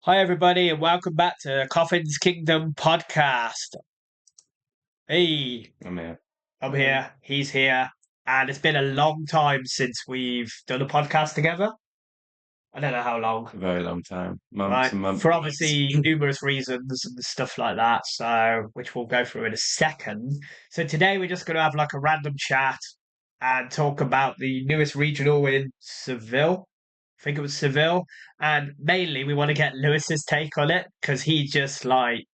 Hi, everybody, and welcome back to Coffin's Kingdom podcast. Hey, I'm here. I'm here, he's here, and it's been a long time since we've done a podcast together. I don't know how long, A very long time. Months right? and months For and months. obviously numerous reasons and stuff like that, so which we'll go through in a second. So today we're just going to have like a random chat and talk about the newest regional in Seville. I think it was Seville, and mainly we want to get Lewis's take on it because he just like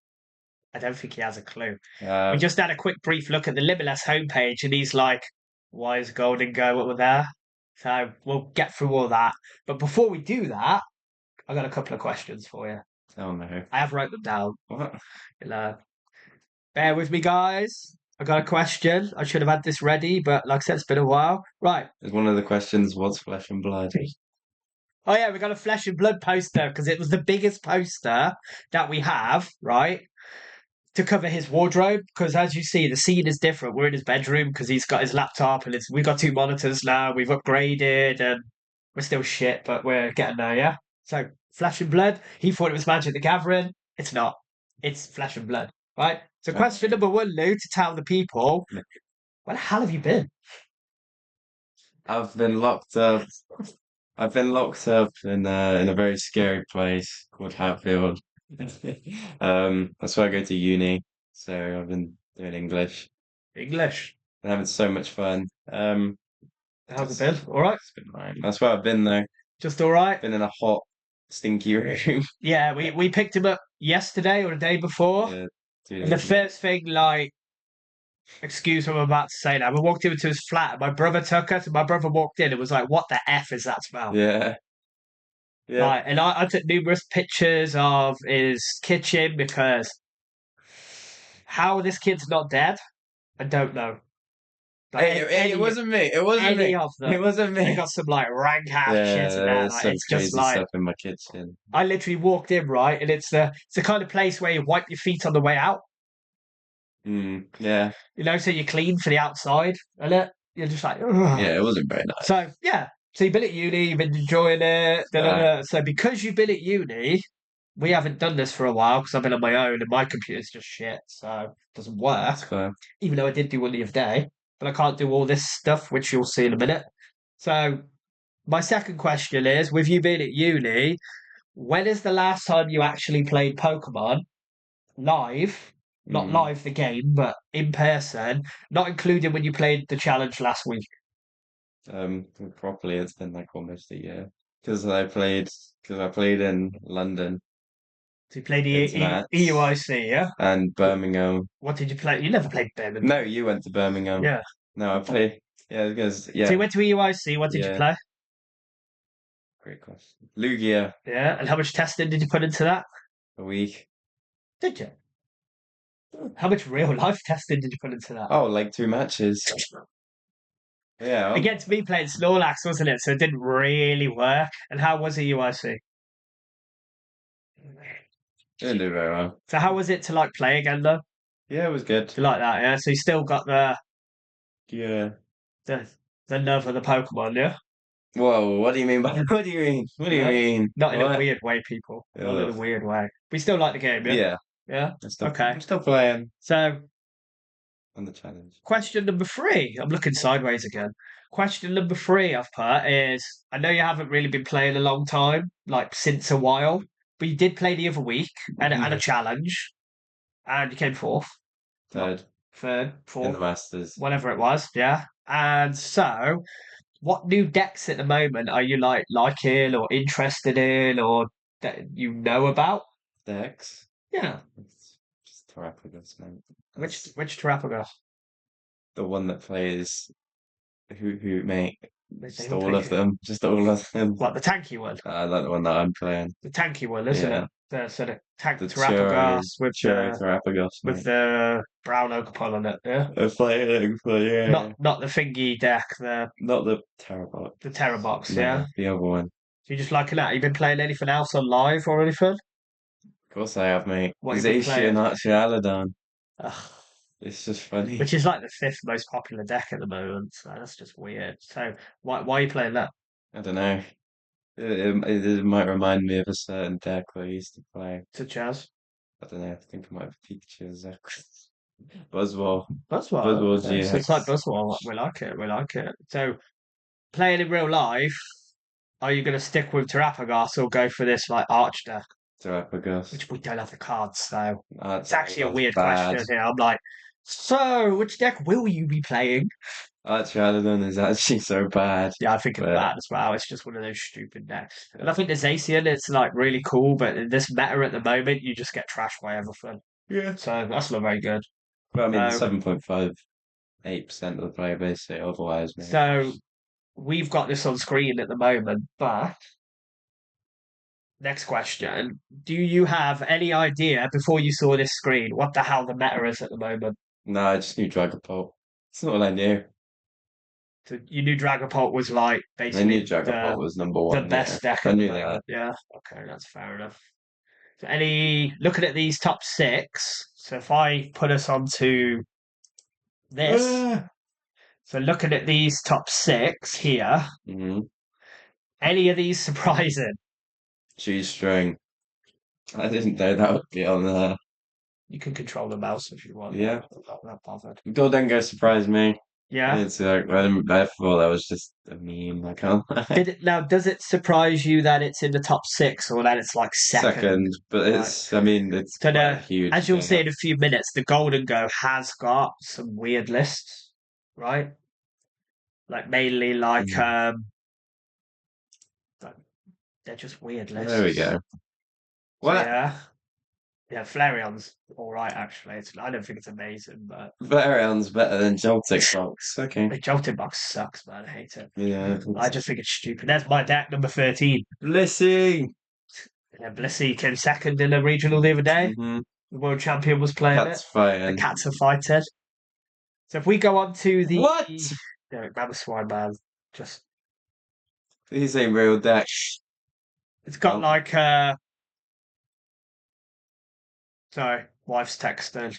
I don't think he has a clue. We Uh, just had a quick brief look at the Limitless homepage, and he's like, "Why is Golden go over there?" So we'll get through all that. But before we do that, I got a couple of questions for you. oh no. I have wrote them down. What? You'll, bear with me, guys. I got a question. I should have had this ready, but like I said, it's been a while. Right. Is one of the questions what's flesh and blood? Oh yeah, we got a flesh and blood poster because it was the biggest poster that we have, right? To cover his wardrobe because as you see the scene is different. We're in his bedroom because he's got his laptop and we've got two monitors now. We've upgraded and we're still shit, but we're getting there. Yeah. So Flesh and Blood. He thought it was Magic the Gathering. It's not. It's Flesh and Blood. Right. So question number one, Lou, to tell the people, where the hell have you been? I've been locked up. I've been locked up in a very scary place called Hatfield. That's where I go to uni. So I've been doing English English. and having so much fun. How's it It's, been? All right. it's been fine. That's where I've been though. Just all right. Been in a hot, stinky room. Yeah, we picked him up yesterday or the day before. Yeah, And the 2 days ago. first thing, like, excuse what I'm about to say now. We walked into his flat. And my brother took us, and my brother walked in and was like, "What the f is that smell?" Yeah, yeah. Like, and I took numerous pictures of his kitchen because how this kid's not dead, I don't know. Like It wasn't me. It wasn't any me. of them, It wasn't they me. got some like rank ass shit Yeah, in there. there's Like some it's just crazy like stuff in my kitchen. I literally walked in right, and it's the kind of place where you wipe your feet on the way out. Yeah, You know, so you're clean for the outside, and you're just like, ugh. yeah, it wasn't very nice. So yeah, so you've been at uni, you've been enjoying it. Da, da, Uh, da. So because you've been at uni, we haven't done this for a while because I've been on my own and my computer's just shit, so it doesn't work. it's fine. Even though I did do one the other day, but I can't do all this stuff, which you'll see in a minute. So my second question is: with you being at uni, when is the last time you actually played Pokemon live? Not Mm, live the game, but in person, not including when you played the challenge last week. um, Properly, it's been like almost a year because I played in London So you played Internats EUIC, yeah? and Birmingham. What did you play? You never played Birmingham. No, you went to Birmingham. Yeah. No, I played. Yeah, because So you yeah, went to EUIC. What did you yeah. play? Great question. Lugia Yeah. And how much testing did you put into that? a week. Did you? How much real life testing did you put into that? Oh, like 2 matches. Yeah, Against me playing Snorlax, wasn't it? So it didn't really work. And how was it EUIC? didn't do very well. So how was it to like play again though? Yeah, it was good. Do you like that? Yeah. So you still got Yeah. the the love of the Pokemon, yeah? Whoa, what do you mean by what do you mean? What do you Yeah. mean? Not in a What? weird way, people. Not in a Ugh. weird way. We still like the game, yeah? Yeah, Yeah. Okay. I'm still playing So on the challenge. question number three. I'm looking sideways again. Question number three I've put is I know you haven't really been playing a long time, like since a while, but you did play the other week and a challenge, and you came fourth, not Third third, in the fourth, Masters. whatever it was. Yeah. And so, what new decks at the moment are you like liking or interested in or that you know about? Dex. Yeah. It's just Terrapagos, man. Which Terrapagas? The one that plays who make They just all all play of them. Just all of them. like the tanky one. I like the one that I'm playing. The tanky one, isn't Yeah. it? The sort of tank The Terrapagas Churro Terrapagos, with mate. the brown Oakapon on it, yeah. Yeah. Not the thingy deck, Not the Terrabot. the Terror box, No, yeah. the other one. So you just liking that? You been playing anything else on live or anything? Of course I have, mate. What you been Zacian playing? Archaladon. Ugh. It's just funny. Which is like the fifth most popular deck at the moment. So that's just weird. So why are you playing that? I don't know. It might remind me of a certain deck I used to play. Such as I don't know. I think it might have Pikachu as a Buzzwole. Buzzwole. Buzzwole Okay, so it's like GX. Buzzwole. We like it. We like it. So playing in real life, are you going to stick with Terapagos or go for this like Arch deck, Terapagos. which we don't have the cards? So it's actually a Terapagos weird bad. question here. I'm like, so which deck will you be playing? Archradodon is actually so bad. Yeah, I think it's But bad as well. It's just one of those stupid decks. And I think the Zacian is like really cool, but in this meta at the moment, you just get trashed by everything. yeah. So that's not very good. Well, I mean, So 7.58% of the player base say otherwise, mate. so we've got this on screen at the moment, but next question. Do you have any idea before you saw this screen what the hell the meta is at the moment? No, I just knew Dragapult. It's not all I knew. So you knew Dragapult was like I knew basically Dragapult was number the one, yeah. best deck I at the knew that. moment. Yeah. Okay, that's fair enough. So any looking at these top six, so if I put us onto this, Ah! so looking at these top six here, Mm-hmm. any of these surprising? G-string. I didn't know that would be on there. You can control the mouse if you want. Yeah. I'm not that bothered. Goldengo surprised me. Yeah. I thought that was just a meme. I can't lie. Did it now? Does it surprise you that it's in the top six or that it's like second? Second, but Right. I mean, it's So quite a the huge as you'll see gap. in a few minutes, the Golden Go has got some weird lists, right? Like mainly Mm. like, they're just weird There we lists. go. So What? yeah, Flareon's all right actually. I don't think it's amazing, but Varyon's better than Joltik Box. Okay. the Jolting Box sucks, man. I hate it. Yeah. I just think it's stupid. That's my deck number 13. Blissey. Yeah, Blissey came second in a regional the other day. Mm-hmm. The world champion was playing it. Cat's The fighting. cats are fighting. So if we go on to the What? Swine Man, just These ain't real decks. it's got Oh, like sorry, wife's texting.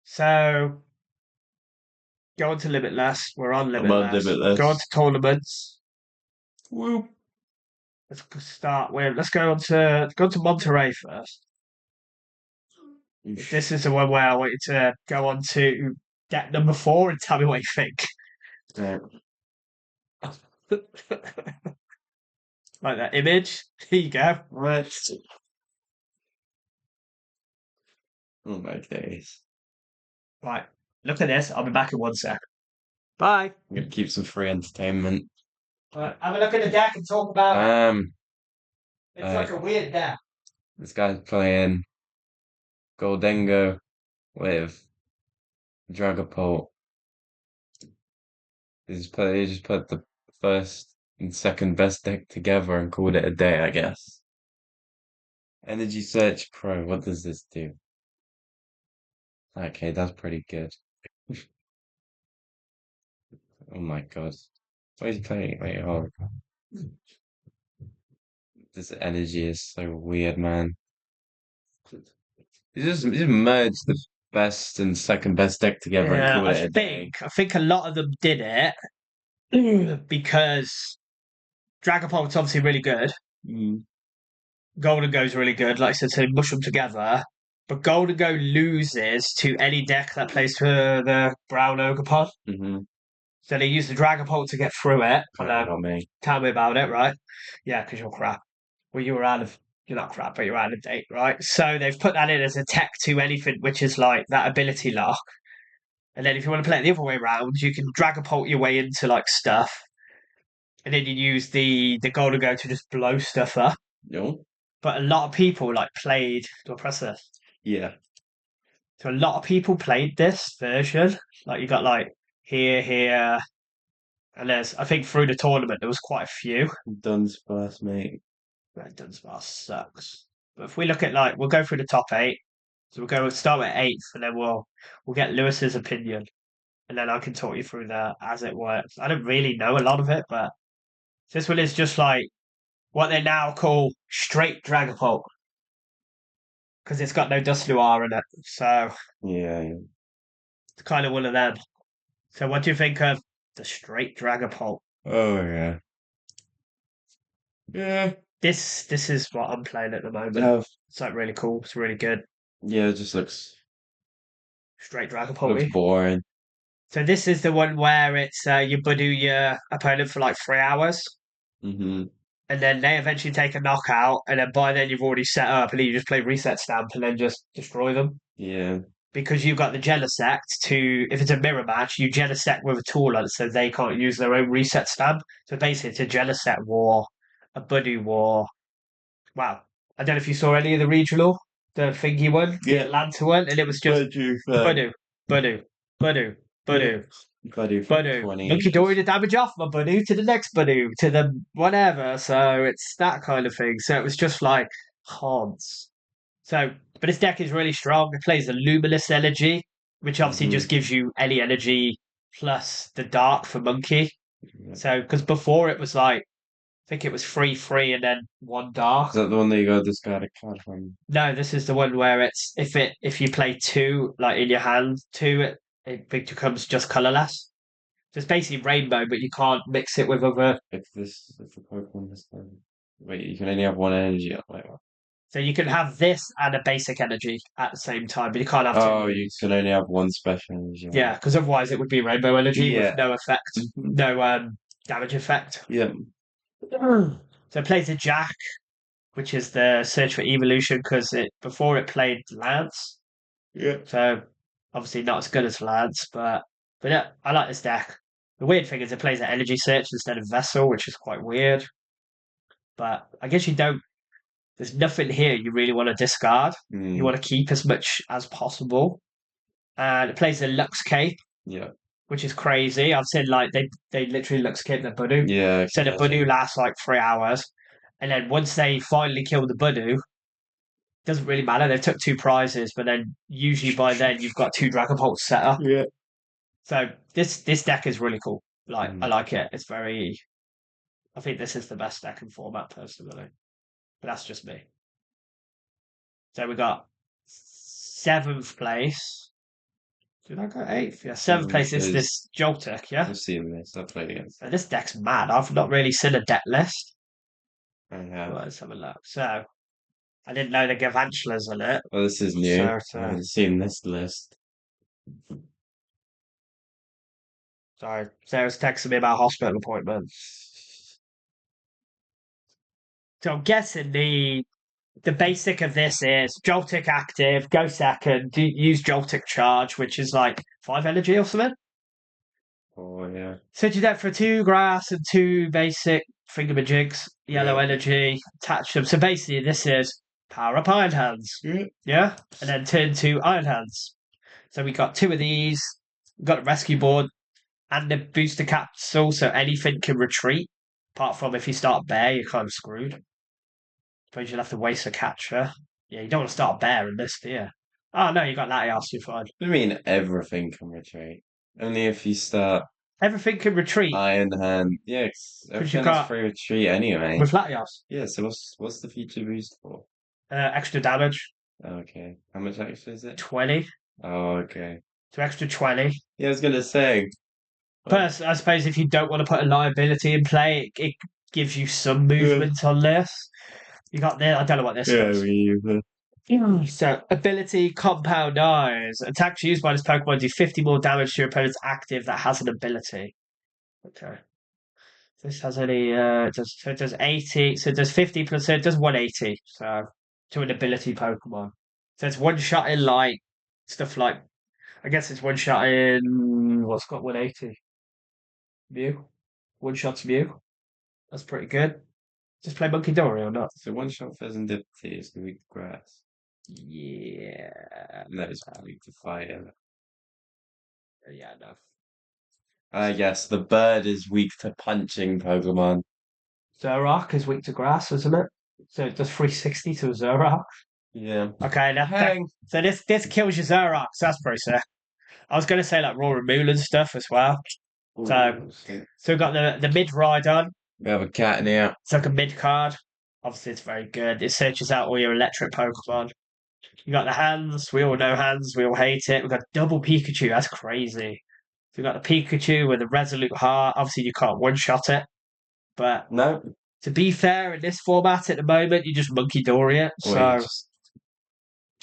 So go on to Limitless. We're on I'm on Limitless. Go on limitless. to tournaments. Whoop. Let's start with. Go on to Monterey first. This is the one where I want you to go on to deck number 4 and tell me what you think. Right. Like that image. Here you go. What? Oh my days. Right. Look at this. I'll be back in 1 sec. Bye. I'm gonna keep some free entertainment. Right. Have a look at the deck and talk about it. It's like Uh, a weird deck. this guy's playing Goldengo with Dragapult. He just put the first and second best deck together and called it a day, I guess. Energy Search Pro, what does this do? Okay, that's pretty good. Oh my god. What is he playing? Wait, hold on. This energy is so weird, man. He just merged the best and second best deck together and Yeah, called it a day. I think a lot of them did it because Dragapult's obviously really good. Mm. Golden Go's really good. Like I said, so they mush them together. But Golden Go loses to any deck that plays for the Brown Ogre. Mm-hmm. So they use the Dragapult to get through it. Apparently not me. Tell me about it, right? Yeah, because you're crap. Well, you're not crap, but you're out of date, right? So they've put that in as a tech to anything which is like that ability lock. And then if you want to play it the other way around, you can Dragapult your way into like stuff. And then you use the Golden Go to just blow stuff up. No? But a lot of people like played. Do I press this? Yeah. So a lot of people played this version. Like you got like here, and there's I think through the tournament there was quite a few. Dunsparce, mate. That Dunsparce sucks. But if we look at like we'll go through the top 8. So we'll start with 8th, and then we'll get Lewis's opinion, and then I can talk you through that as it works. I don't really know a lot of it, but this one is just like what they now call straight Dragapult because it's got no Dusknoir in it. So Yeah. it's kind of one of them. So what do you think of the straight Dragapult. Oh yeah. Yeah. This is what I'm playing at the moment. Oh, It's like really cool. It's really good. yeah, it just Straight looks Dragapult. boring. So this is the one where it's you Budu your opponent for like 3 hours, Hmm. and then they eventually take a knockout, and then by then you've already set up, and then you just play reset stamp and then just destroy them. Yeah. Because you've got the Genesect to, if it's a mirror match, you Genesect with a tool on it so they can't use their own reset stamp. So basically, it's a Genesect war, a Budu war. Wow. I don't know if you saw any of the regional, the thingy one, the Yeah. Atlanta one, and it was just Where'd you find? Budu, Budu, Budu, Yeah. Budu, Buddy for Budu. 20 Monkey Dory ages. the damage off my Budu to the next Budu, to the whatever. So it's that kind of thing. So it was just like haunts. So, but his deck is really strong. It plays a Luminous Energy, which obviously Hmm. just gives you any energy plus the Dark for Monkey. Yeah. So, because before it was like, I think it was 3 and then one Dark. Is that the one that you got discard a card from? No, this is the one where it's if you play two like in your hand, two it becomes just colorless. So it's basically rainbow, but you can't mix it with other. If the Pokemon this time. Wait, you can only have one energy up like that. So you can have this and a basic energy at the same time, but you can't have two of Oh, you these. can only have one special energy. Yeah, because otherwise it would be rainbow energy with Yeah. no effect, Mhm. no damage effect. Yeah. So it plays a Jack, which is the search for evolution because it before it played Lance. Yeah. So obviously not as good as Lance, but yeah, I like this deck. The weird thing is it plays an energy search instead of Vessel, which is quite weird. But I guess you don't. There's nothing here you really want to discard. You Mm. want to keep as much as possible. And it plays a Lux Cape, Yeah. which is crazy. I've seen like they literally Lux Cape their Budu. Yeah, I So can the Budu imagine. lasts like 3 hours, and then once they finally kill the Budu, doesn't really matter. They took two prizes, but then usually by then you've got two Dragon Bolts set up. Yeah. So this deck is really cool. Like I Mm. like it. It's very. I think this is the best deck in format personally, but that's just me. So we got seventh place. Did I go eighth? Yeah, seventh Seven place is is this Joltek. Yeah, I've seen this. I've played against so it. this deck's mad. I've not really seen a deck list. I Well, have. let's have a look. So I didn't know the Gavantulas on it. Oh, this is new. So I haven't seen this list. sorry, Sarah's texting me about hospital appointments. So I'm guessing the basic of this is Joltic active, go second, use Joltic charge, which is like 5 energy or something. Oh yeah. So do that for 2 grass and 2 basic thingamajigs, yellow Yeah. energy, attach them. So basically, this is power up Iron Hands. Yeah. Yeah. And then turn to Iron Hands. So we got two of these, we got a rescue board and the booster capsule, so anything can retreat. Apart from if you start bear, you're kind of screwed. Suppose you'll have to waste a catcher. Yeah, you don't want to start bear in this, do you? Oh no, you got Latias, you're fine. I mean, everything can retreat. Only if you start Everything can retreat Iron Hand. Yeah, because you everything has got free retreat anyway. with Latias. Yeah, so what's the feature boost for? Extra damage, Okay. How much extra is it? 20. Oh, okay. So extra 20. Yeah, I was gonna say. Oh, But I suppose if you don't want to put a liability in play, it gives you some yeah. movement on this. You got this. I don't know what this Yeah, does. we So, ability Compound Eyes. Attacks used by this Pokemon do 50 more damage to your opponent's active that has an ability. Okay. This has any it does 80. So it does 50 plus so it does 180. So to an ability Pokemon. So it's one shot in like stuff like I guess it's one shot in what's got 180? Mew. One shot's Mew. That's pretty good. Just play Monkey Dory or not? So one shot Pheasantipity is the weak to grass. Yeah. And that is weak to fire. Yeah, no. I guess the bird is weak to punching Pokemon. Zoroark is weak to grass, isn't it? So it does 360 to a Zoroark. Yeah. Okay, Hang. so this kills your Zoroark, so that's pretty sick. I was gonna say like Roaring Moon and stuff as well. So Ooh, so we've got the mid Rhydon. we have a cat in here. It's like a mid card. Obviously it's very good. It searches out all your electric Pokemon. You got the hands, we all know hands, we all hate it. We've got double Pikachu, that's crazy. So we got the Pikachu with the Resolute Heart. Obviously, you can't one-shot it. But No. to be fair, in this format at the moment, you just Monkey Dory it. Or you So just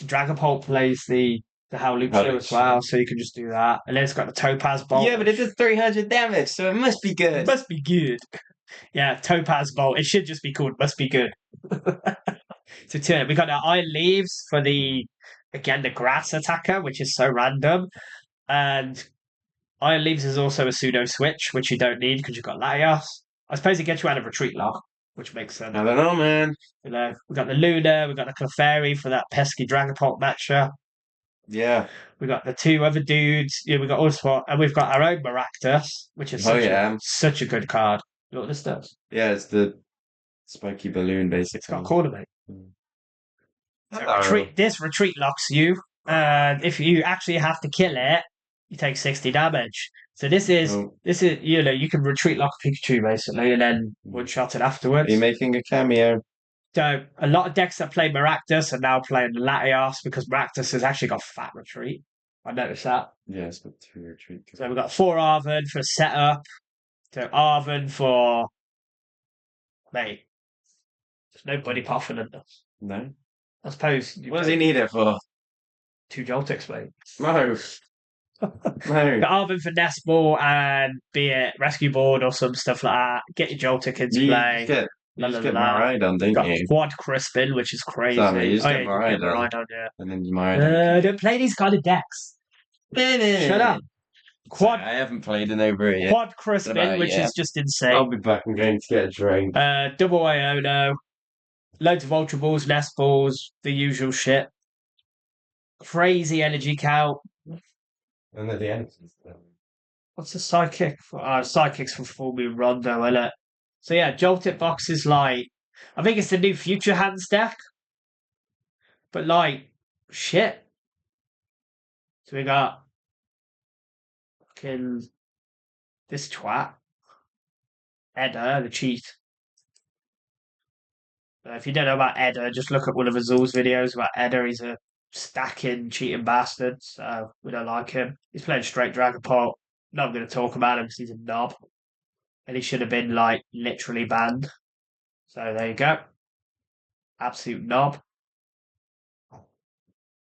Dragapult plays the Howlucha as Howlucha. well, so you can just do that. And then it's got the Topaz Bolt. Yeah, but it did 300 damage, so it must be It good. must be good. Yeah, Topaz Bolt. It should just be called Must Be Good. To turn, we got the Iron Leaves for the grass attacker, which is so random. And Iron Leaves is also a pseudo switch, which you don't need because you've got Latios. I suppose it gets you out of retreat lock, which makes sense. I don't know, man. You know, we got the Luna, we got the Clefairy for that pesky Dragapult matchup. Yeah. We got the two other dudes. Yeah, we got Urswat, and we've got our own Maractus, which is such a good card. You know what this does? Yeah, it's the spiky balloon, basically. It's got a corner, mate. Hello. This retreat locks you, and if you actually have to kill it, you take 60 damage. So this is you can retreat lock Pikachu basically, and then one shot it afterwards. Are you making a cameo? So a lot of decks that play Maractus are now playing Latios because Maractus has actually got fat retreat. I noticed that. Yeah, it's got 2 retreat. So we've got 4 Arven for setup. So Arven for mate. There's no Buddy Puffin in this. No. I suppose. What does he need it for? 2 Joltex, mate. No. The Arven for Nest Ball and be it Rescue Board or some stuff like that. Get your Joltex into play. You just get Miraidon, don't you? Quad Crispin, which is crazy. Sorry, you just get Miraidon. Yeah. And then you Miraidon. Don't play these kind of decks. Shut up. Quad. Sorry, I haven't played in over it yet. Quad Crispin, which is just insane. I'll be back. I'm going to get a drink. Double Iono. Loads of Ultra Balls, Nest Balls, the usual shit. Crazy energy count. And at the end. What's the Psychic? Psychic's for Full Moon Rondo, isn't it? So yeah, Joltip Box is like, I think it's the new Future Hands deck. But like, shit. So we got fucking this twat. Edda, the cheat. If you don't know about Edda, just look at one of Azul's videos about Edda. He's a stacking, cheating bastard, so we don't like him. He's playing straight Dragapult. Not going to talk about him because he's a knob. And he should have been, like, literally banned. So there you go. Absolute knob.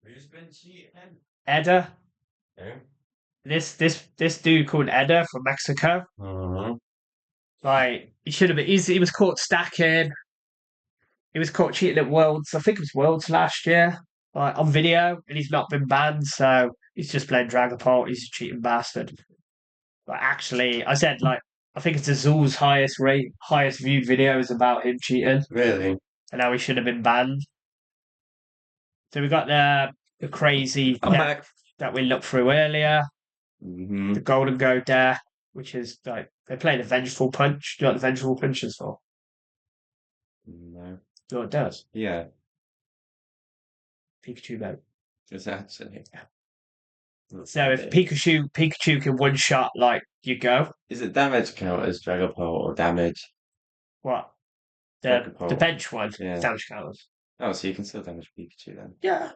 Who's been cheating? Edda. Yeah. This dude called Edda from Mexico. Uh-huh. Like, he should have been. He was caught stacking. He was caught cheating at Worlds. I think it was Worlds last year, like on video, and he's not been banned. So he's just playing Dragapult. He's a cheating bastard. But actually, I said like I think it's Azul's highest viewed videos about him cheating. Really? And how he should have been banned. So we got the crazy deck that we looked through earlier. Mm-hmm. The Golden Go deck, which is like they play the Vengeful Punch. Do you know what the Vengeful Punch is for? No. Do you know what it does? Yeah. Pikachu mode. Just actually. Yeah. So if Pikachu can one shot, like you go. Is it damage count as Dragapult or damage? What? The bench one. Yeah. Damage counters. Oh, so you can still damage Pikachu then? Yeah.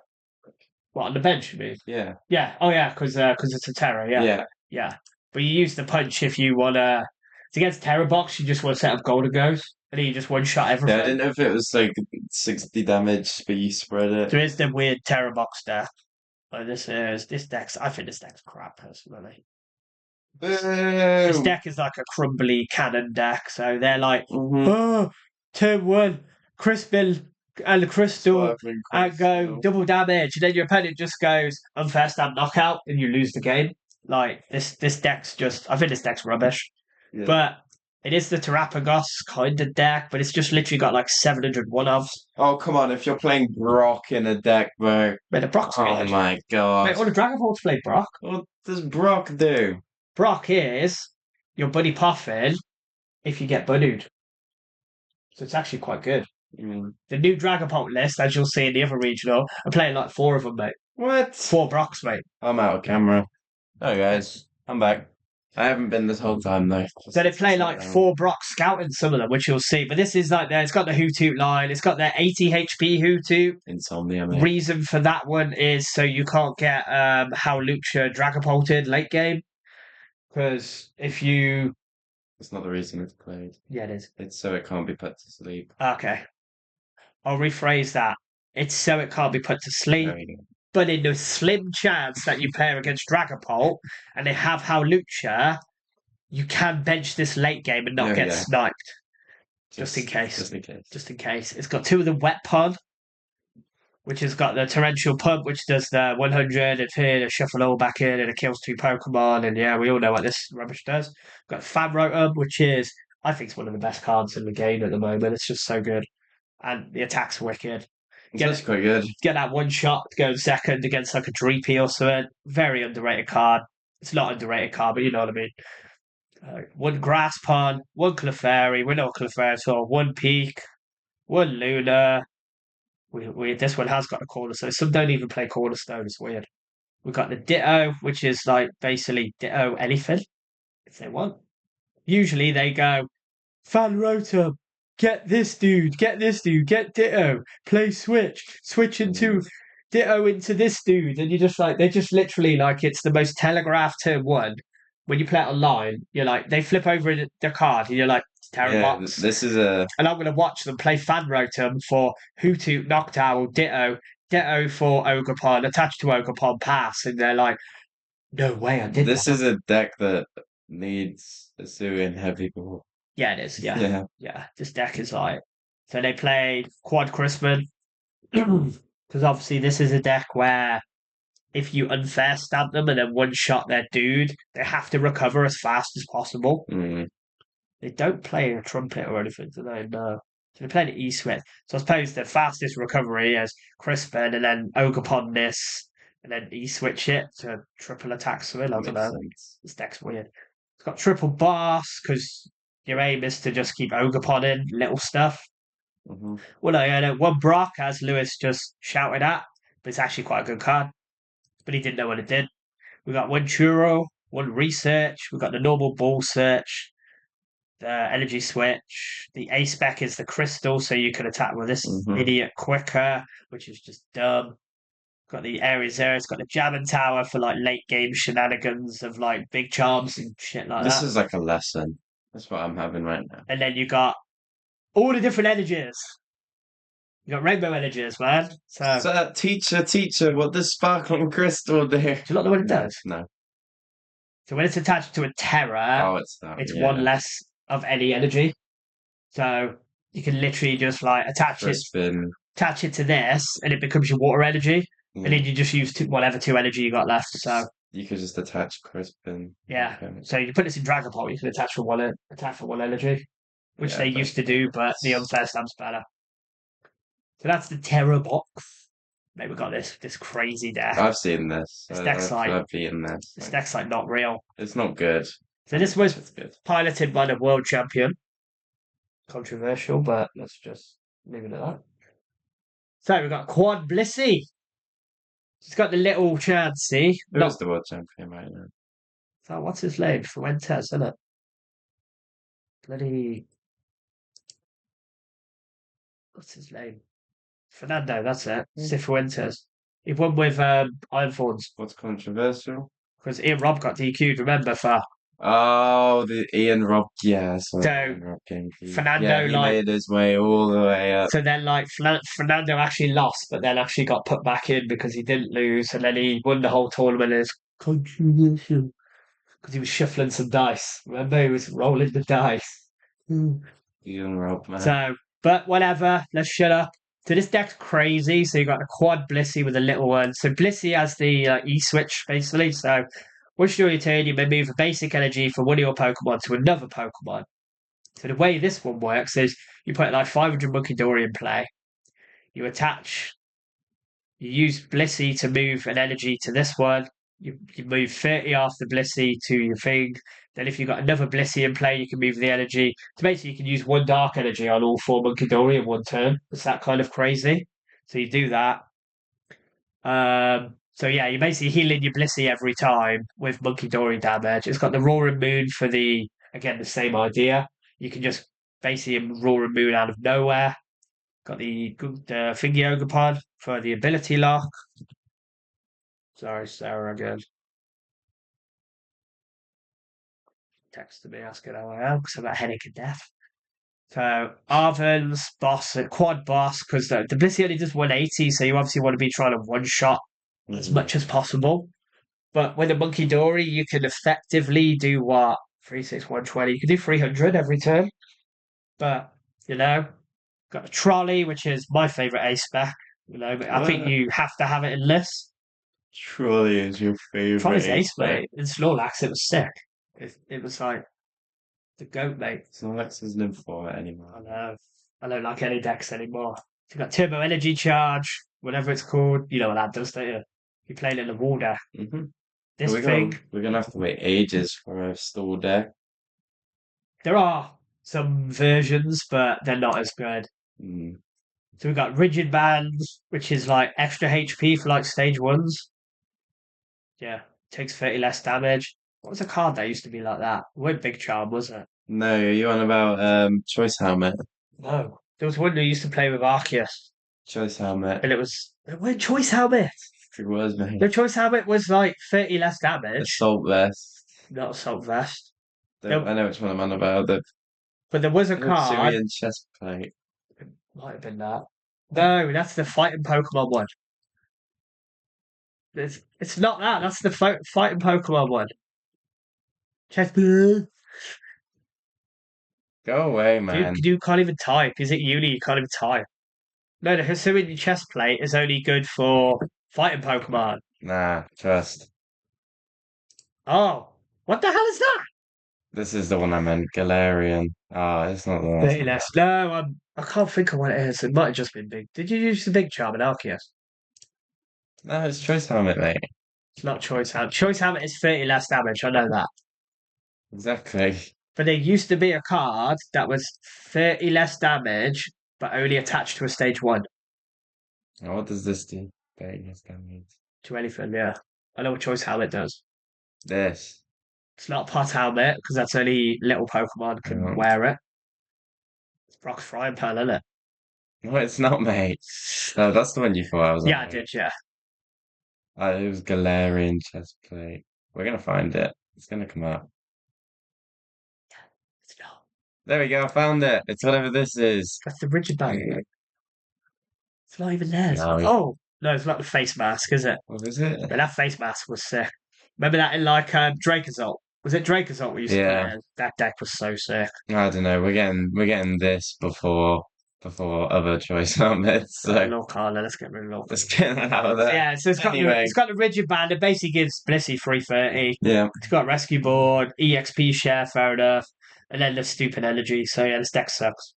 What, on the bench, you mean? Yeah. Yeah. Oh, yeah, because it's a Terra, yeah. Yeah. Yeah. But you use the punch if you want to... It's against Terra Box, you just want to set up Golden Goes, and then you just one-shot everything. Yeah, I didn't know if it was like 60 damage, but you spread it. There is the weird Terra Box deck. Like this deck's... I think this deck's crap, personally. Boom! This deck is like a crumbly cannon deck, so they're like, oh, turn 1, Crispin... and the crystal and go double damage, and then your opponent just goes unfair stand knockout and you lose the game. Like this deck's just I think this deck's rubbish. Yeah. But it is the Terrapagos kind of deck, but it's just literally got like 700 one-offs. Oh come on, if you're playing Brock in a deck, bro. Wait, the Brock's good. My god. Wait, all the Dragonballs play Brock? What does Brock do? Brock is your Buddy Puffin if you get Buddied. So it's actually quite good. The new Dragapult list, as you'll see in the other regional, I'm playing like 4 of them, mate. What? 4 Brocks, mate. I'm out of camera. Oh, guys, I'm back. I haven't been this whole time, though. So they play like 4 Brocks scouting some of them, which you'll see. But this is like it's got the Hoothoot line. It's got their 80 HP Hoothoot. Insomnia, mate. Reason for that one is so you can't get Howlucha Dragapulted late game. Because if you, That's not the reason it's played. yeah, it is. It's so it can't be put to sleep. Okay, I'll rephrase that. It's so it can't be put to sleep, There you go. but in the slim chance that you pair against Dragapult and they have Howlucha, you can bench this late game and not Yeah, get yeah. sniped. Just in case. Just in case. Just in case. It's got two of the Wet Pond, which has got the Torrential Pump, which does the 100 and here, the Shuffle all back in, and it kills two Pokemon. And yeah, we all know what this rubbish does. Got Famrotom, which is, I think, it's one of the best cards in the game at the moment. It's just so good. And the attack's wicked. That's quite good. Get that one shot to go second against like a Dreepy or something. Very underrated card. It's not underrated card, but you know what I mean. One Grass Pond, one Clefairy, we know Clefairy at all, one Peak, one Luna. This one has got a Cornerstone. Some don't even play Cornerstone. It's weird. We've got the Ditto, which is like basically Ditto anything if they want. Usually they go Fan Rotom, get this dude, get Ditto, play switch into Ditto into this dude, and you just like they just literally like it's the most telegraphed turn one. When you play it online, you're like they flip over the card, and you're like Yeah, Terrabox. this is a And I'm going to watch them play Fan Rotom for Hoothoot, Noctowl, Ditto for Ogerpon, attached to Ogerpon, pass, and they're like, no way, I did this that. is a deck that needs a Suin heavy ball. Yeah, it is. Yeah, Yeah. yeah. This deck is like so they played Quad Crispin because obviously this is a deck where if you unfair stab them and then one shot their dude, they have to recover as fast as possible. Mm. They don't play a trumpet or anything, do they? No. So they play an E-Switch. So I suppose the fastest recovery is Crispin and then Ogerpon this and then E-Switch it to triple attack Swin. I don't Makes know. sense. This deck's weird. It's got triple boss because your aim is to just keep Ogerpon in little stuff. Mm-hmm. Well, I know one Brock, as Lewis just shouted at, but it's actually quite a good card. But he didn't know what it did. We got one Churro, one Research. We got the normal Ball Search, the Energy Switch. The A spec is the Crystal, so you can attack with this idiot quicker, which is just dumb. Got the areas there. It's got the Jamming Tower for like late game shenanigans of like big charms and shit like This that. is like a lesson. That's what I'm having right now. And then you got all the different energies. You got rainbow energies, man. So Teacher, what does sparkling crystal do? do you not know what it does? No. So when it's attached to a Terra, Oh, it's that. it's Yeah. one less of any energy. So you can literally just like Crispin. attach it to this, and it becomes your water energy, and then you just use whatever two energy you got left. So you could just attach Crispin. yeah, Okay. so you put this in Dragapult, you can attach for one energy, which Yeah, they but used to do, but the unfair stab's better. So that's the Terra box. Maybe we got this crazy deck. I've seen this. This deck's like I've beaten this. This deck's like not real. It's not good. So this was It's good. piloted by the world champion. Controversial, but let's just leave it at that. So we've got Quad Blissey. He's got the little Chansey. Who's the world champion right now? So what's his name? Fuentes, isn't it? Bloody. What's his name? Fernando, that's it. Cifuentes. He won with Iron Thorns What's controversial? because Ian Robb got DQ'd, remember, for. Oh, the Ian Robb. Yeah, So, Ian Robb game. Fernando, Yeah, he made his way all the way up. So then, like, Fernando actually lost, but then actually got put back in because he didn't lose, and then he won the whole tournament as controversial because he was shuffling some dice. Remember, he was rolling the dice. Ian Robb, man. So, but whatever, let's shut up. So this deck's crazy. So you got the quad Blissey with a little one. So Blissey has the E-switch, basically. So once you're your turn, you may move a basic energy from one of your Pokemon to another Pokemon. So the way this one works is you put like 500 Munkidori in play. You use Blissey to move an energy to this one. You move 30 after Blissey to your thing. Then if you've got another Blissey in play, you can move the energy. So basically you can use one dark energy on all 4 Munkidori in one turn. It's that kind of crazy. So you do that. So yeah, you're basically healing your Blissey every time with Munkidori damage. It's got the Roaring Moon for the same idea. You can just basically Roaring Moon out of nowhere. Got the Thingy Ogre for the ability lock. Sorry, Sarah, again. texted me asking how I am because I've got a headache of death. So Arven's boss, quad boss, because the Blissey only does 180, so you obviously want to be trying to one shot as Mhm. much as possible. But with a Monkey Dory, you can effectively do what? 3, 6, 120. You can do 300 every turn. But, you know, got a trolley, which is my favourite A spec. But I think What? you have to have it in lists. Trolley is your favorite Trolley's ace ace, spec. mate. In Snorlax, it was sick. It was like the goat, mate. Snorlax isn't in format I anymore. know. I don't like any decks anymore. You got Turbo Energy Charge, whatever it's called. You know what that does, don't you? You're playing in the water. Mm-hmm. This thing, We're gonna have to wait ages for a stall deck. there are some versions, but they're not as good. Mm. So we've got Rigid Bands, which is like extra HP for like stage ones. Yeah, takes 30 less damage. What was a card that used to be like that? It wasn't Big Charm, was it? No, you on about Choice Helmet? No. There was one that used to play with Arceus, Choice Helmet. and it wasn't Choice Helmet. It was, The mate. Choice Helmet was like 30 less damage, Assault Vest. not Assault Vest. There, I know which one I'm on about. The but there was a card, Syrian chest plate. it might have been that. No, that's the fighting Pokemon one. It's not that, that's the fighting Pokemon one. Chest you, Go away, man. you can't even type. Is it uni? You can't even type. No, the Hisuian chest plate is only good for fighting Pokemon. Nah, trust. Oh, what the hell is that? This is the one I meant. Galarian. Ah, it's not the one. 30 less. No, I can't think of what it is. It might have just been big. Did you use the big charm in Arceus? No, it's Choice Helmet, mate. It's not Choice Hammer. Choice Hammer is 30 less damage. I know that. Exactly. But there used to be a card that was 30 less damage, but only attached to a stage one. Now, what does this do? Vegas damage. To anything, yeah. I know what Choice Helmet does. This. It's not Pot Helmet, because that's only little Pokemon can Oh. wear it. It's Brock's Frying Pan, isn't it? No, it's not, mate. No, that's the one you thought I was Yeah, on, I mate. did, yeah. It was Galarian chest plate. We're gonna find it. It's gonna come up. It's not. There we go. I found it. It's whatever this is. That's the rigid band. It's not even there. No, Oh, no, it's not the face mask, is it? what is it? But that face mask was sick. Remember that in like Dracozolt? Was it Dracozolt we used to play Yeah. as? That deck was so sick. I don't know. We're getting this before other choice helmets. So Lorcana, let's get rid of Lorcana. let's get that out of So there. yeah, so Anyway, it's got the rigid band. It basically gives Blissey 330. yeah. It's got rescue board, EXP share, fair enough, and then the stupid energy. So yeah, this deck sucks.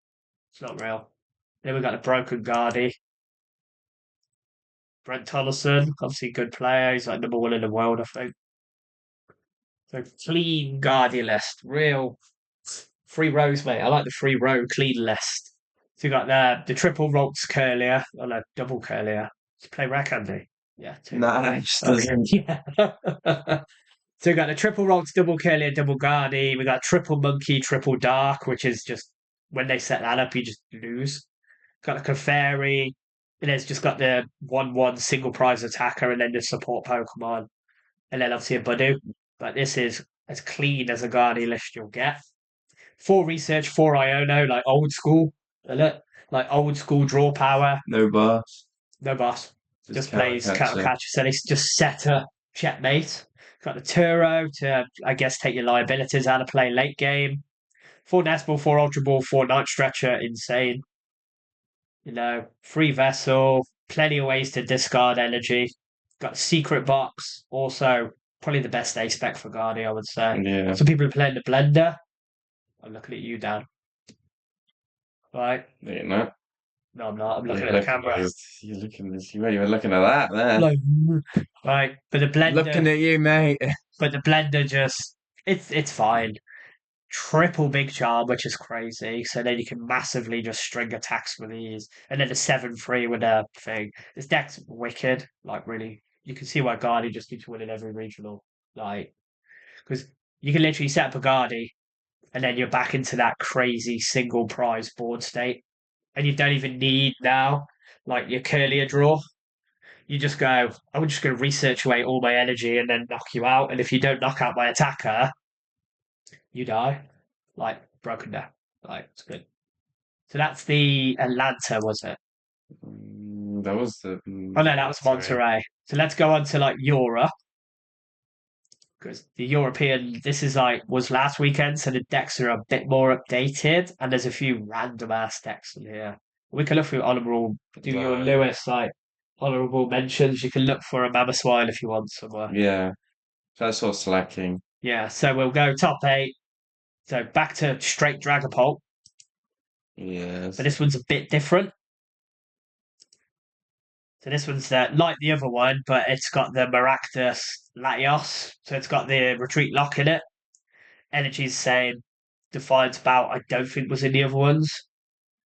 It's not real. Then we got the broken Gardy. Brent Tolleson, obviously a good player. He's like number one in the world, I think. So clean Guardian list, real free rows, mate. I like the free row clean list. So you got the triple Rocks Curlier, or no, double Curlier. To play Rack Andy. Yeah, two. Nah, it just Okay, doesn't. yeah. So we got the triple Rocks, double Curlier, double Gardy. We got triple Monkey, triple Dark, which is just when they set that up, you just lose. Got the Clefairy, and it's just got the 1/1 single prize attacker, and then the support Pokemon, and then obviously a Budu. But this is as clean as a Guardy list you'll get. 4 research, 4 Iono, like old school, isn't it? Like old school draw power. No boss. No boss. Just plays cattle catcher. catcher. So it's just set a checkmate. Got the Turo to, I guess, take your liabilities out of play late game. 4 Nest Ball, 4 Ultra Ball, 4 Night Stretcher, insane. Free Vessel, plenty of ways to discard energy. Got Secret Box, also probably the best A spec for Guardy, I would say. Yeah. Some people are playing the Blender. I'm looking at you, Dan. Right? You know. No, I'm not. I'm looking You're at the camera. You're looking this. You were looking at that there. Like, right, but the Blender, Looking at you, mate. just it's fine. Triple Big Charm, which is crazy. So then you can massively just string attacks with these, and then the 7/3 with a thing. This deck's wicked. Like really, you can see why Gardy just keeps winning every regional. Like, because you can literally set up a Gardy, and then you're back into that crazy single prize board state, and you don't even need now like your curlier draw. You just go, I'm just going to research away all my energy and then knock you out. And if you don't knock out my attacker, you die. Like, broken down. Like, it's good. So that's the Atlanta, was it? That was the Oh no, that was Monterey. Monterey. So let's go on to like Europe. Because the European, this is like, was last weekend, so the decks are a bit more updated, and there's a few random ass decks in here. We can look through honorable, do your Uh, Lewis, like, honorable mentions. You can look for a Mammoth if you want somewhere. yeah, that's sort of slacking. Yeah, so we'll go top eight. So back to straight Dragapult, but Yes, this one's a bit different. So this one's like the other one, but it's got the Maractus Latios. So it's got the retreat lock in it. Energy's same. Defiance Bout, I don't think was in the other ones.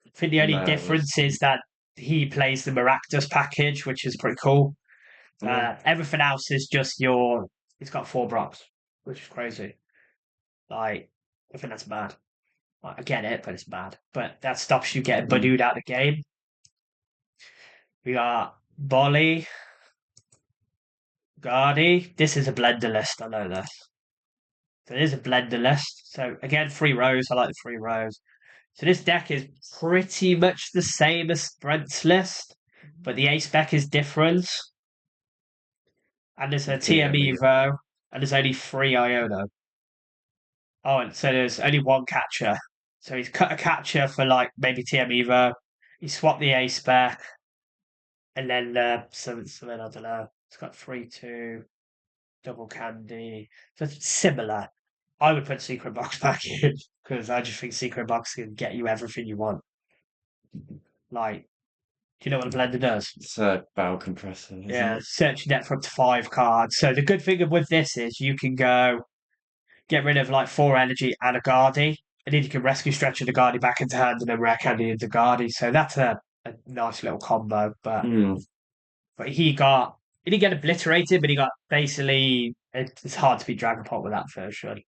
I think the only no, it was. difference is that he plays the Maractus package, which is pretty cool. Yeah. Everything else is just your. It's got 4 blocks, which is crazy. Like, I think that's bad. Like, I get it, but it's bad. But that stops you getting Mm. Badooed out of the game. We got Bolly, Gardy. This is a blender list. I know this. So it is a blender list. So again, 3 rows. I like the 3 rows. So this deck is pretty much the same as Brent's list, but the ace spec is different. And there's a TM TM, Evo, and there's only 3 Iono. Oh, and so there's only one catcher. So he's cut a catcher for like maybe TM Evo. He swapped the ace spec, and then something I don't know. It's got 3-2 double candy. So it's similar. I would put Secret Box back in because I just think Secret Box can get you everything you want. Like, do you know what a blender does? it's a barrel compressor, isn't Yeah, it? search net for up to 5 cards. So the good thing with this is you can go get rid of like 4 energy and a Gardy, and then you can rescue Stretcher the Gardy back into hand and then rare candy into Gardy. So that's a nice little combo. Mm. But he didn't get obliterated, but he got basically it's hard to beat Dragonpot with that version.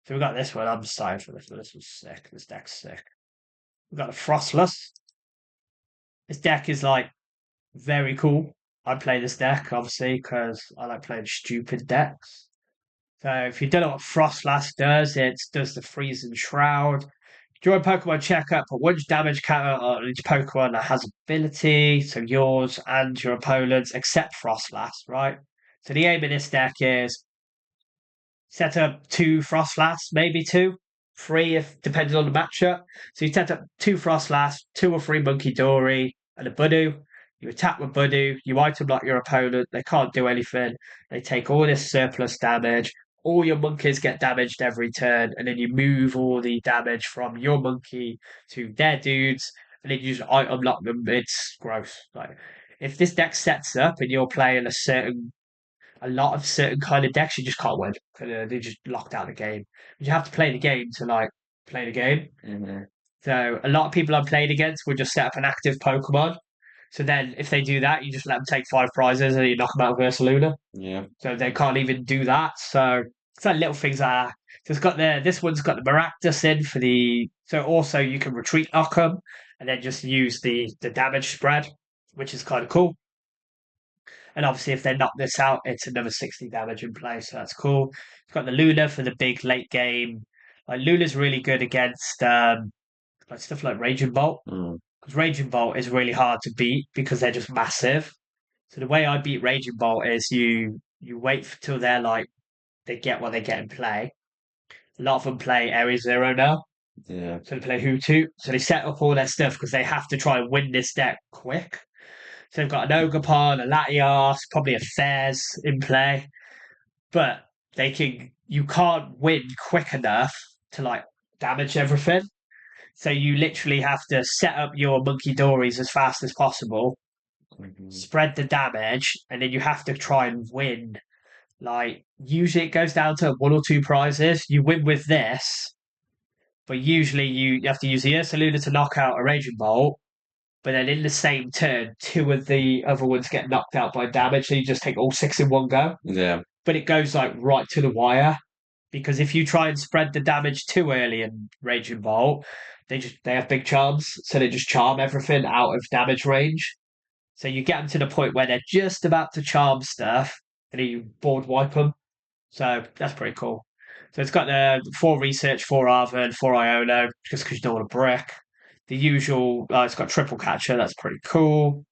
So we got this one. I'm excited for this one. This was sick. This deck's sick. We got the Frostless. This deck is like very cool. I play this deck obviously because I like playing stupid decks. So if you don't know what Frostlass does, it does the freeze and shroud. During Pokemon checkup, put 1 damage counter on each Pokemon that has ability, so yours and your opponent's, except Frostlass, right? So the aim of this deck is set up 2 Frostlass, maybe 2, 3 if depending on the matchup. So you set up 2 Frostlass, 2 or 3 Monkey Dory, and a Budu. You attack with Budu, you item lock your opponent, they can't do anything. They take all this surplus damage. All your monkeys get damaged every turn, and then you move all the damage from your monkey to their dudes, and then you just item lock them. It's gross. Like if this deck sets up and you're playing a lot of certain kind of decks, you just can't win. They just locked out the game. You have to play the game to like play the game. Hmm. So a lot of people I'm playing against will just set up an active Pokemon. So then if they do that, you just let them take 5 prizes and you knock them out of Ursaluna. Yeah. So they can't even do that. So it's like little things like that. So it's got this one's got the Maractus in for the, so also you can retreat knock them and then just use the damage spread, which is kind of cool. And obviously, if they knock this out, it's another 60 damage in play, so that's cool. It's got the Luna for the big late game. Like Luna's really good against like stuff like Raging Bolt. Mm. Because Raging Bolt is really hard to beat because they're just massive. So the way I beat Raging Bolt is you wait till they're like they get what they get in play. A lot of them play Area Zero now. Yeah. So they play Hutu. So they set up all their stuff because they have to try and win this deck quick. So they've got an Ogerpon, a Latias, probably a Fairs in play. But you can't win quick enough to like damage everything. So you literally have to set up your Monkey Dories as fast as possible, Mhm. spread the damage, and then you have to try and win. Like usually it goes down to 1 or 2 prizes. You win with this, but usually you have to use the Ursaluna to knock out a Raging Bolt. But then in the same turn, 2 of the other ones get knocked out by damage, so you just take all 6 in one go. Yeah. But it goes like right to the wire because if you try and spread the damage too early in Raging Bolt, they have big charms, so they just charm everything out of damage range. So you get them to the point where they're just about to charm stuff, and then you board wipe them. So that's pretty cool. So it's got the 4 research, 4 Arva, and 4 Iono, just because you don't want to brick. The usual, it's got triple catcher, that's pretty cool.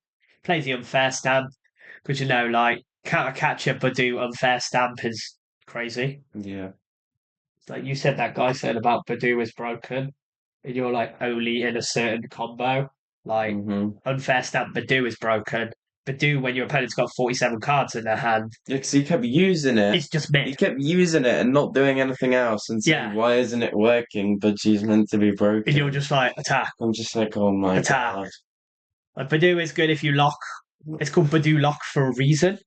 Plays the unfair stamp, because like counter catcher, but do unfair stamp is crazy. Yeah. Like you said, that guy said about Badu is broken, and you're like only in a certain combo. Like Mm-hmm. unfair stamp Badu is broken. Badu, when your opponent's got 47 cards in their hand, Yeah, 'cause he kept using it. it's just He mid. kept using it and not doing anything else and saying, Yeah, why isn't it working? But she's meant to be and you're broken. just like attack, I'm just like, oh my attack. God. Like Badu is good if you lock. It's called Badu lock for a reason.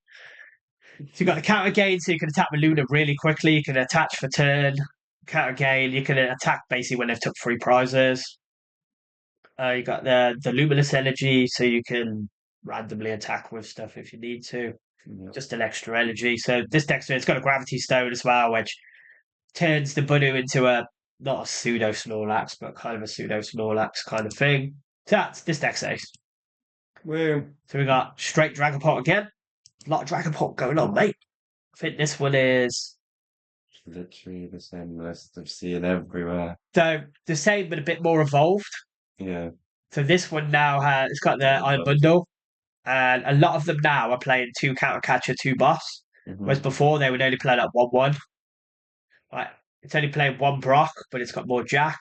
So you've got the counter gain, so you can attack with Luna really quickly. You can attach for turn. Counter gain, you can attack basically when they've took 3 prizes. You got the luminous energy, so you can randomly attack with stuff if you need to. Yeah. Just an extra energy. So this deck, it's got a gravity stone as well, which turns the Budu into a not a pseudo Snorlax, but kind of a pseudo Snorlax kind of thing. So that's this deck's ace. Well, So we got straight Dragapult again. A lot of Dragapult going on, mate. I think this one is literally the same list I've seen everywhere. so the same but a bit more evolved. Yeah. So this one now has it's got the Iron Bundle, and a lot of them now are playing 2 counter catcher, 2 boss. Whereas Mm-hmm. before they would only play like 1-1. Like it's only playing 1 Brock, but it's got more Jack.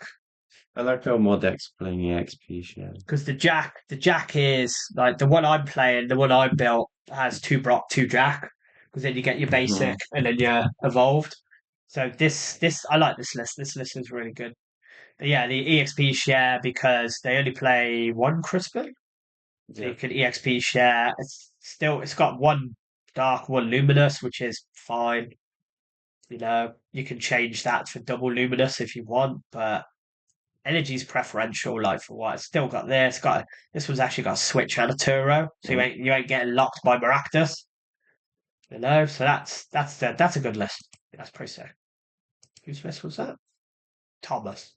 I like how more decks are playing EXP share. Because the Jack is like the one I'm playing, the one I built has 2 Brock, 2 Jack. Because then you get your basic Mm-hmm. and then you're evolved. So this I like this list. This list is really good. But yeah, the EXP share because they only play 1 Crispin. So Yeah. you can EXP share. It's got 1 dark, 1 luminous, which is fine. You can change that for double luminous if you want, but energy's preferential. Like for what it's still got there. This one's actually got a switch and a Turo, so you ain't getting locked by Maractus. So that's a good list. That's pretty sick. Whose list was that? Thomas.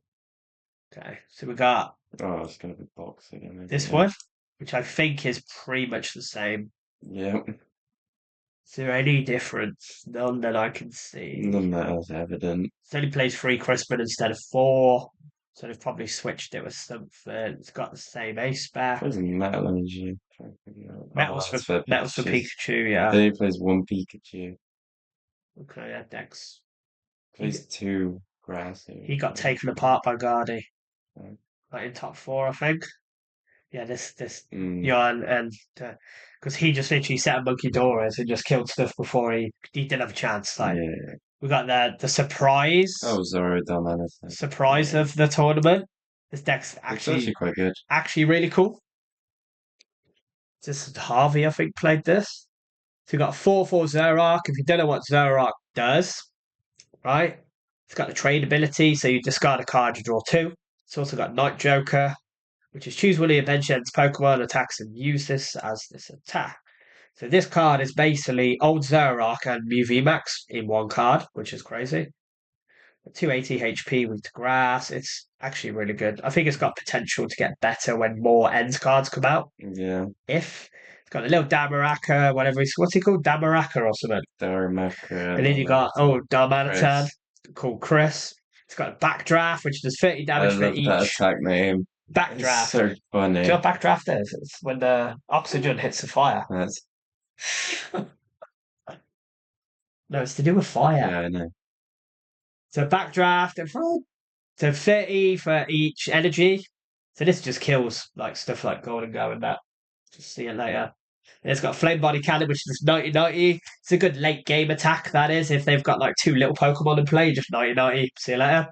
Okay, so we got Oh, it's gonna be boxing again, this isn't it? one, which I think is pretty much the same. Yeah. Is there any difference? None that I can see. None that is evident. It only plays 3 Crispin instead of 4, so they've probably switched it with something. It's got the same ace spec. Plays metal energy. Trying to figure out. Oh, Metals for that's for metals for Pikachu. Pikachu, yeah. Then he plays one Pikachu. Okay, that deck's Plays two grass. he got taken apart by Gardy. Right. Like in top 4, I think. Yeah, this Mm, yeah, and because he just literally set a monkey Doras and just killed stuff before he didn't have a chance. Like yeah. we got the surprise Oh, Zoro Dominator. surprise Yeah. of the tournament. This deck's It's actually quite good. actually really cool. This is Harvey, I think, played this. So you got 4/4 Zerark. If you don't know what Zerark does, right? It's got the trade ability, so you discard a card, you draw 2. It's also got Night Joker, which is choose one of your bench ends Pokemon attacks and use this as this attack. So this card is basically old Zerark and Mew VMAX in one card, which is crazy. 280 HP with grass. It's actually really good. I think it's got potential to get better when more ends cards come out. Yeah. If it's got a little Damaraka, what's he called? Damaraka or something. Darumaka. And then you got Darmanitan Chris. called Chris. It's got a backdraft, which does 30 I damage for love that each. attack name. It's Backdraft. so Do funny. you know what backdraft is? It's when the oxygen hits the fire. That's No, it's to do with fire. yeah, I know. So backdraft and so 30 for each energy. So this just kills like stuff like Golden Go and that. Just see it later. And it's got Flame Body Cannon, which is 90-90. It's a good late game attack, that is, if they've got like 2 little Pokemon in play, just 90-90. See you later.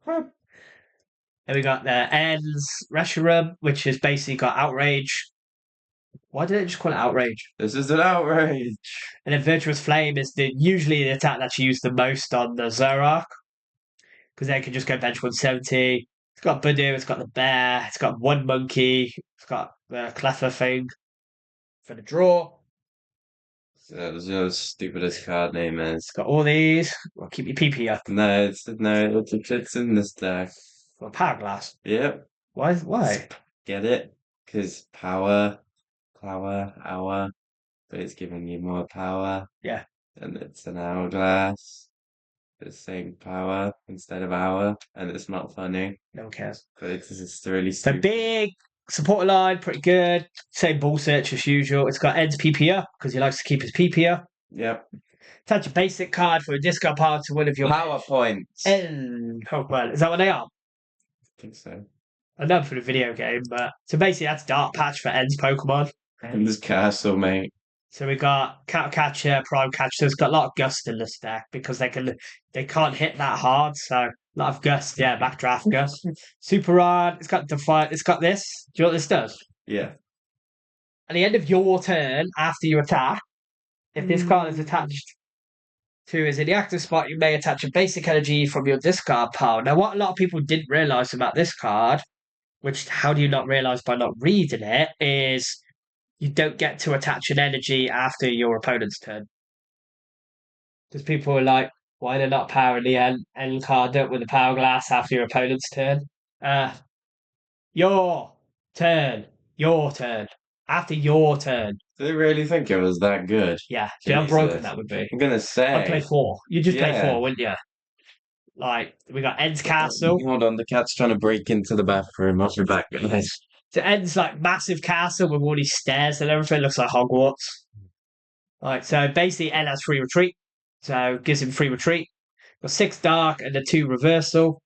Then we got the Ends Reshiram, which has basically got Outrage. Why did it just call it Outrage? This is an outrage. And then Virtuous Flame is usually the attack that's used the most on the Zerark. Because they can just go bench 170. It's got Budu, it's got the bear, it's got one monkey, it's got the Cleffer thing for the draw. So there's no stupidest card name is. It's got all these. Well, keep your PP up. No, it's in this deck. Got Power Glass. Yep. Why? Get it? Because power, hour, but it's giving you more power. Yeah. And it's an hourglass. It's saying power instead of hour, and it's not funny, No one cares. but it's just really So stupid. big support line, pretty good. Same ball search as usual. It's got Ed's PP up because he likes to keep his PP up. Yep. Attach a basic card for a discard pile to one of your Power points. Pokemon. Is that what they are? I think so. I know for the video game, but so basically that's Dark Patch for Ed's Pokemon. And this castle, mate. So we got Cattle Catcher, Prime Catcher. So it's got a lot of Gust in this deck because they can't hit that hard. So a lot of Gust, yeah, backdraft Gust. Super Rod. It's got Defiant. It's got this. Do you know what this does? Yeah. At the end of your turn, after you attack, if this card is attached to is in the active spot, you may attach a basic energy from your discard pile. Now, what a lot of people didn't realize about this card, which how do you not realize by not reading it, is you don't get to attach an energy after your opponent's turn. Because people are like, why they're not powering the end card up with the power glass after your opponent's turn? Your turn. Your turn. After your turn. Do they really think it was that good? Yeah. See how broken Jesus. that would be. I'm gonna I'd play say. 4. You just play Yeah. 4, wouldn't you? Like, we got Ed's Castle. Hold on, the cat's trying to break into the bathroom. I'll be back, guys. So Ed's like massive castle with all these stairs and everything. It looks like Hogwarts. Right, so basically Ed has free retreat. So gives him free retreat. Got 6 dark and the 2 reversal.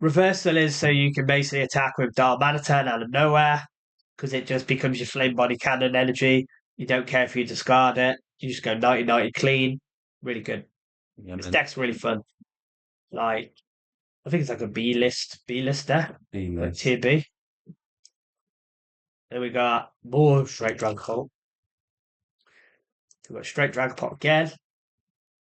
Reversal is so you can basically attack with Darmanitan out of nowhere because it just becomes your Flame Body Cannon energy. You don't care if you discard it. You just go 90-90 clean. Really good. Yeah, This man. deck's really fun. Like, I think it's like a B-list deck. Like Beamless. tier B. Then we got more Straight Dragon Hole. We've got Straight Dragon Pot again.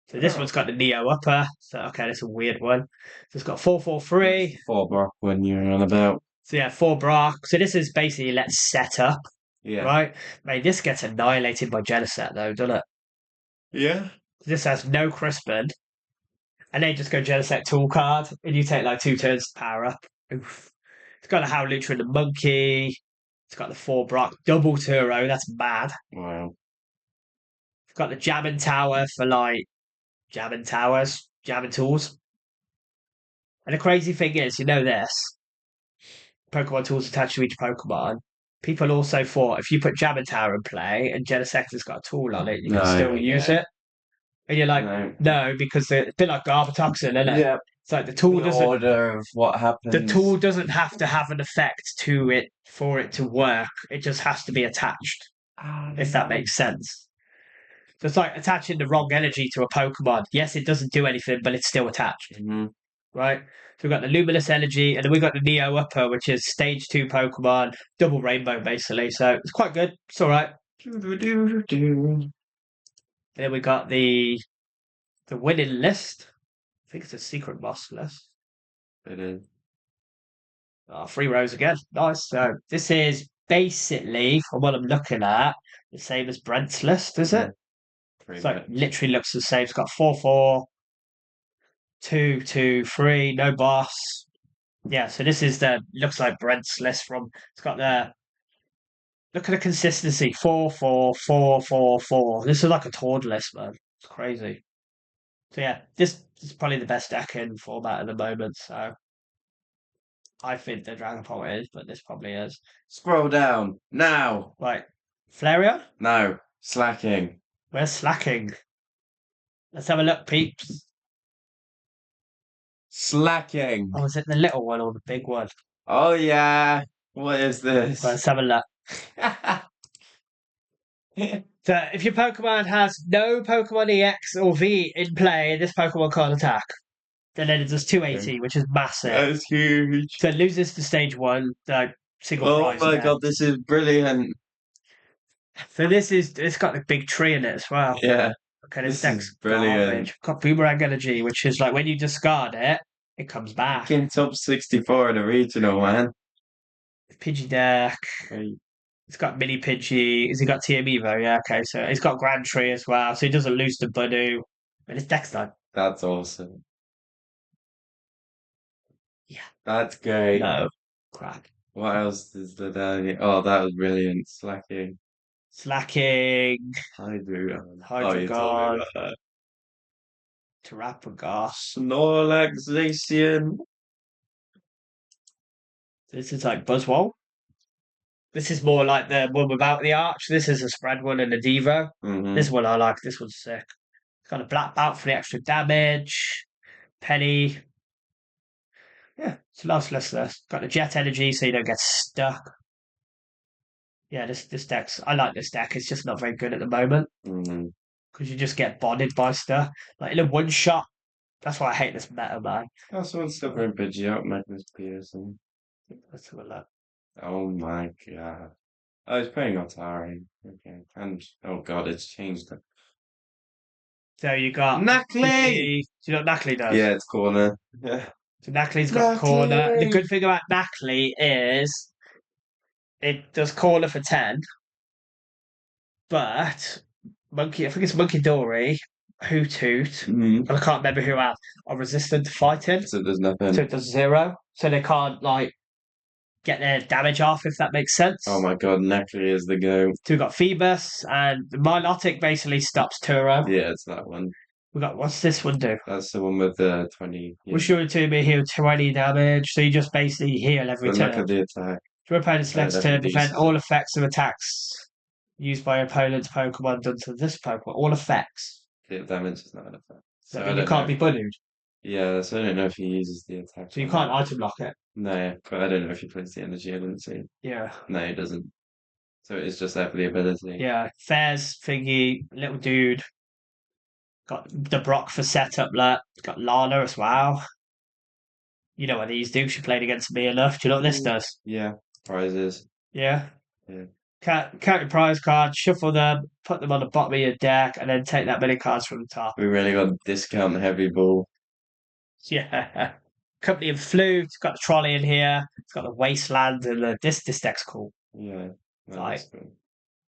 So this one's got the Neo upper. So okay, that's a weird one. So it's got 4/4/3. 4 Brock when you're on about. So yeah, 4 Brock. So this is basically let's set up, Yeah. right? Mate, this gets annihilated by Genesect though, doesn't it? Yeah. This has no Crispin. And they just go Genesect tool card, and you take like 2 turns to power up. Oof. It's got a Howlucha and the Monkey. It's got the 4 Brock, double Turo, that's mad. Wow. It's got the Jamming Tower for like jamming towers, jamming tools. And the crazy thing is, you know this, Pokemon tools attached to each Pokemon. People also thought if you put Jamming Tower in play and Genesect has got a tool on it, you can still use it. And you're like, no, because it's a bit like Garbotoxin, isn't it? Yeah. It's like the tool doesn't order of what happens. the tool doesn't have to have an effect to it for it to work. It just has to be attached. If that makes sense. So it's like attaching the wrong energy to a Pokemon. Yes, it doesn't do anything, but it's still attached. Mm-hmm. Right? So we've got the Luminous Energy, and then we've got the Neo Upper, which is stage 2 Pokemon, double rainbow basically. So it's quite good. It's all right. Then we got the winning list. I think it's a secret boss list. It is. 3 rows again. Nice. So this is basically, from what I'm looking at, the same as Brent's list, is it? Pretty It's like much. literally looks the same. It's got 4/4, 2/2/3, no boss. Yeah, so this is looks like Brent's list from it's got the look at the consistency. 4/4/4/4/4. This is like a Tord list, man. It's crazy. So yeah, this is probably the best deck in format at the moment. So I think the Dragon Ball is, but this probably is. Scroll down now. Right. Flareon? No. Slacking. Where's Slacking? Let's have a look, peeps. Slacking. Oh, is it the little one or the big one? Oh yeah. What is this? Let's have a look. So if your Pokemon has no Pokemon EX or V in play, this Pokemon can't attack. Then it does 280, which is massive. That's huge. So it loses to stage 1, single Oh prize. my god, this is brilliant. So it's got a big tree in it as well. Yeah. Okay, This this is deck's brilliant. garbage. Got Boomerang Energy, which is like when you discard it, it comes back. In top 64 in the regional, man. Pidgey deck. Great. It's got Mini Pidgey. Has he got TM Evo? Yeah, okay. So he's got Grand Tree as well. So he doesn't lose to Budu. And his deck's done. That's awesome. Yeah. That's great. No. Crap. What else is there down here? Oh, that was brilliant. Slacking. Slacking. Hydro. Hydro you told me God. about that. Terrapagas. Snorlaxation. This is like Buzzwole. This is more like the one without the arch. This is a spread one and a Devo. This one I like. This one's sick. It's got a black belt for the extra damage. Penny. Yeah, it's a nice list there. Got the jet energy so you don't get stuck. Yeah, this deck's I like this deck. It's just not very good at the moment. Because you just get bonded by stuff. Like in a one shot. That's why I hate this meta, man. Someone's still going Pidgeot, Magnus Peterson. Let's have a look. Oh my god. Oh, he's playing Atari. Okay. And oh god, it's changed it. So you got Knackley! Do you know what Knackley does? Yeah, it's corner. Yeah. So Knackley's got corner. The good thing about Knackley is it does corner for 10, but Monkey, I think it's Monkey Dory, Hoot Hoot, and I can't remember who else, are resistant to fighting. So there's nothing. So it does 0. So they can't like get their damage off, if that makes sense. Oh my god, Knackley is the go. So we've got Phoebus, and Milotic basically stops Turo. Yeah, it's that one. We got what's this one do? That's the one with the 20. We're sure to be heal 20 damage, so you just basically heal every turn. Look at the attack. Your opponent's next turn defend all effects of attacks used by your opponent's Pokemon done to this Pokemon. All effects. The damage is not an effect. So I mean, you can't be bullied. Yeah, so I don't know if he uses the attack. So you can't item lock it. No, but I don't know if he plays the energy. I didn't see. Yeah. No, he doesn't. So it's just there for the ability. Yeah. Fairs, Thingy, little dude. Got the Brock for setup. Got Lana as well. You know what these do. She played against me enough. Do you know what this does? Yeah. Prizes. Yeah. Yeah. Count your prize cards, shuffle them, put them on the bottom of your deck, and then take that many cards from the top. We really got discount heavy ball. Yeah. Company of Flu. It's got the trolley in here. It's got the wasteland, and this deck's cool. Yeah. Like, cool.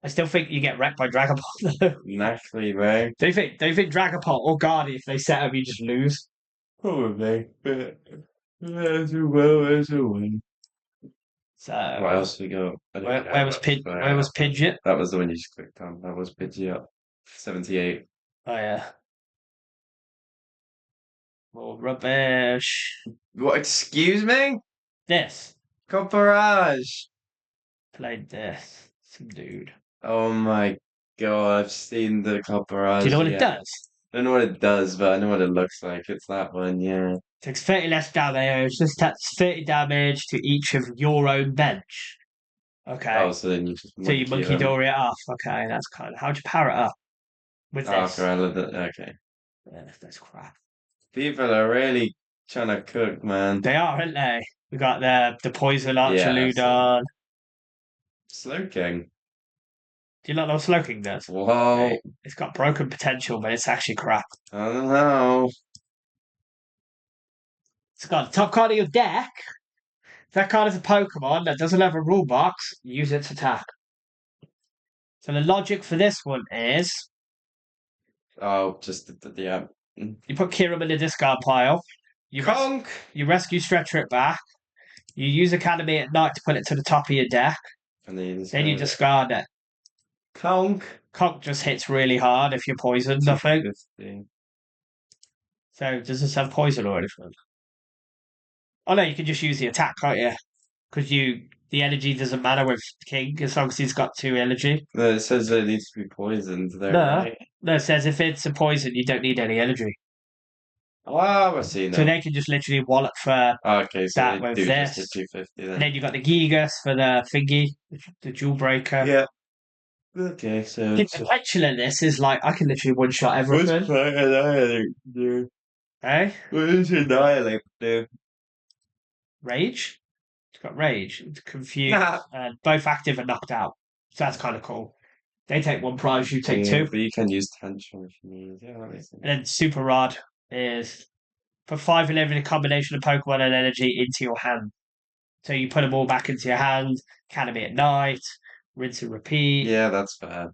I still think you get wrecked by Dragapult though. Naturally, right? Do you think Dragapult or Gardy, if they set up, you just lose? Probably. As well. So what else we got? Where was Pidgeot? That was the one you just clicked on. That was Pidgeot. 78. Oh yeah. More rubbish. What? Excuse me? This. Copperage. Played this. Some dude. Oh my god, I've seen the Copperage. Do you know what it does? I don't know what it does, but I know what it looks like. It's that one, yeah. Takes 30 less damage. This takes 30 damage to each of your own bench. Okay. Oh, so then you just monkey Dory it off. Okay, that's kind of... How'd you power it up? With this? Okay. Yeah, that's crap. People are really trying to cook, man. They are, aren't they? We got the Poison Archaludon. Slowking. Do you not know what Slowking does? Whoa. It's got broken potential, but it's actually crap. I don't know. It's got the top card of your deck. If that card is a Pokemon that doesn't have a rule box, use its attack. So the logic for this one is... Oh, just yeah. You put Kirim in the discard pile. You rescue Stretcher it back. You use Academy at Night to put it to the top of your deck. And then you discard it. Conk just hits really hard if you're poisoned, I think. So does this have poison or anything? Oh no, you can just use the attack, can't you? Because the energy doesn't matter with King as long as he's got 2 energy. No, it says it needs to be poisoned there, right? No, it says if it's a poison, you don't need any energy. Wow, I see now. So they can just literally wallop for so that with this. Just 250 then. And then you got the Gigas for the thingy, the Jewel Breaker. Yeah. Okay, so... The potential in this is like, I can literally one-shot everything. What's Annihilate do? Eh? What does Annihilate do? Rage? It's got Rage. It's Confused. And both active and knocked out. So that's kind of cool. They take 1 prize, you take 2. But you can use Tantrum if you need. Yeah, that makes sense. And then Super Rod is put 5 and every combination of Pokemon and energy into your hand. So you put them all back into your hand. Academy at Night. Rinse and repeat. Yeah, that's bad.